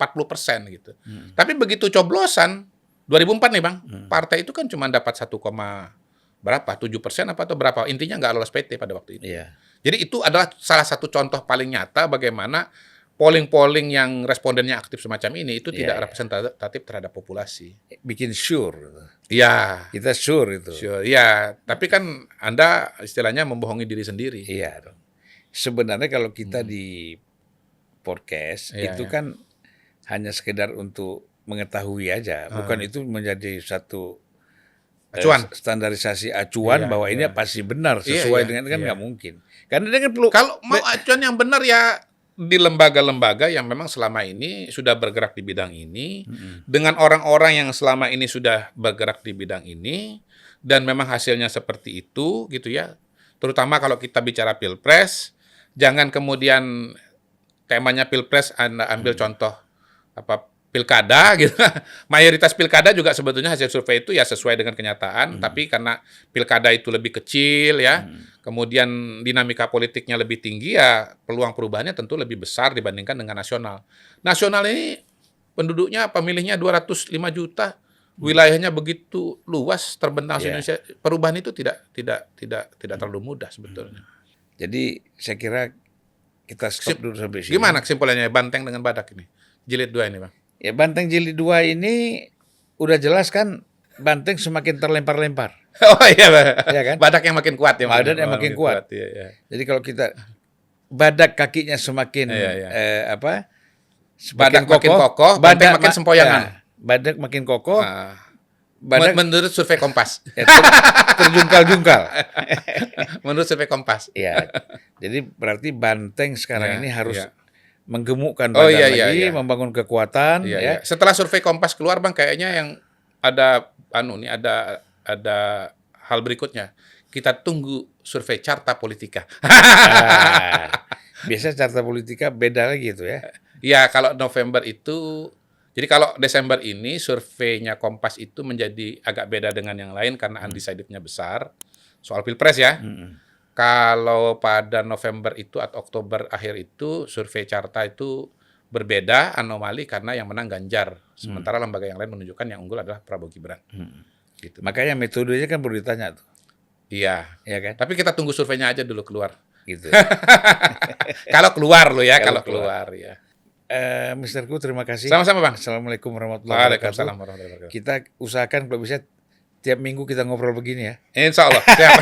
[SPEAKER 1] gitu. Tapi begitu coblosan, 2004 nih, Bang. Partai itu kan cuma dapat 1, berapa? 7% apa atau berapa? Intinya nggak lolos PT pada waktu itu.
[SPEAKER 2] Iya.
[SPEAKER 1] Jadi itu adalah salah satu contoh paling nyata bagaimana polling yang respondennya aktif semacam ini itu tidak representatif terhadap populasi.
[SPEAKER 2] Bikin sure.
[SPEAKER 1] Iya.
[SPEAKER 2] Kita sure itu.
[SPEAKER 1] Sure. Iya. Tapi kan Anda istilahnya membohongi diri sendiri.
[SPEAKER 2] Iya dong. Sebenarnya kalau kita di podcast itu kan hanya sekedar untuk mengetahui aja, bukan itu menjadi satu
[SPEAKER 1] acuan,
[SPEAKER 2] standarisasi acuan bahwa ini pasti benar sesuai dengan kan nggak mungkin. Karena dia kan perlu
[SPEAKER 1] kalau mau acuan yang benar ya di lembaga-lembaga yang memang selama ini sudah bergerak di bidang ini dengan orang-orang yang selama ini sudah bergerak di bidang ini dan memang hasilnya seperti itu gitu ya. Terutama kalau kita bicara Pilpres, jangan kemudian temanya Pilpres Anda ambil contoh apa pilkada gitu. Mayoritas pilkada juga sebetulnya hasil survei itu ya sesuai dengan kenyataan, tapi karena pilkada itu lebih kecil ya, kemudian dinamika politiknya lebih tinggi ya, peluang perubahannya tentu lebih besar dibandingkan dengan nasional. Nasional ini penduduknya, pemilihnya 205 juta, wilayahnya begitu luas, terbentang di Indonesia. Perubahan itu tidak terlalu mudah sebetulnya.
[SPEAKER 2] Jadi saya kira kita stop dulu sampai sini.
[SPEAKER 1] Gimana kesimpulannya Banteng dengan Badak ini? Jilid 2 ini, Bang.
[SPEAKER 2] Ya Banteng jilid 2 ini udah jelas kan Banteng semakin terlempar-lempar.
[SPEAKER 1] Oh iya,
[SPEAKER 2] ya kan?
[SPEAKER 1] Badak yang makin kuat ya.
[SPEAKER 2] Badak yang makin kuat.
[SPEAKER 1] Ya.
[SPEAKER 2] Jadi kalau kita Badak kakinya semakin
[SPEAKER 1] Badak makin kokoh, Banteng makin sempoyangan.
[SPEAKER 2] Badak makin kokoh. Badak
[SPEAKER 1] menurut survei Kompas.
[SPEAKER 2] Terjungkal-jungkal.
[SPEAKER 1] Menurut survei Kompas.
[SPEAKER 2] Ya. Jadi berarti Banteng sekarang ini harus menggemukkan badan lagi, membangun kekuatan.
[SPEAKER 1] Setelah survei Kompas keluar, Bang, kayaknya yang ada ada hal berikutnya. Kita tunggu survei Carta Politika.
[SPEAKER 2] Biasanya Carta Politika beda lagi itu ya.
[SPEAKER 1] Ya, kalau November itu, jadi kalau Desember ini surveinya Kompas itu menjadi agak beda dengan yang lain karena undecided-nya besar soal Pilpres ya. Kalau pada November itu atau Oktober akhir itu survei Carta itu berbeda, anomali karena yang menang Ganjar. Sementara lembaga yang lain menunjukkan yang unggul adalah Prabowo Gibran. Gitu.
[SPEAKER 2] Makanya metodenya kan perlu ditanya tuh.
[SPEAKER 1] Iya.
[SPEAKER 2] Iya kan?
[SPEAKER 1] Tapi kita tunggu surveinya aja dulu keluar.
[SPEAKER 2] Gitu.
[SPEAKER 1] Kalau keluar lo ya, kalau keluar ya.
[SPEAKER 2] Mr. Ku terima kasih.
[SPEAKER 1] Sama-sama Bang.
[SPEAKER 2] Assalamualaikum warahmatullahi wabarakatuh.
[SPEAKER 1] Waalaikumsalam warahmatullahi wabarakatuh.
[SPEAKER 2] Kita usahakan kalau bisa tiap minggu kita ngobrol begini ya.
[SPEAKER 1] Insya Allah. Siap.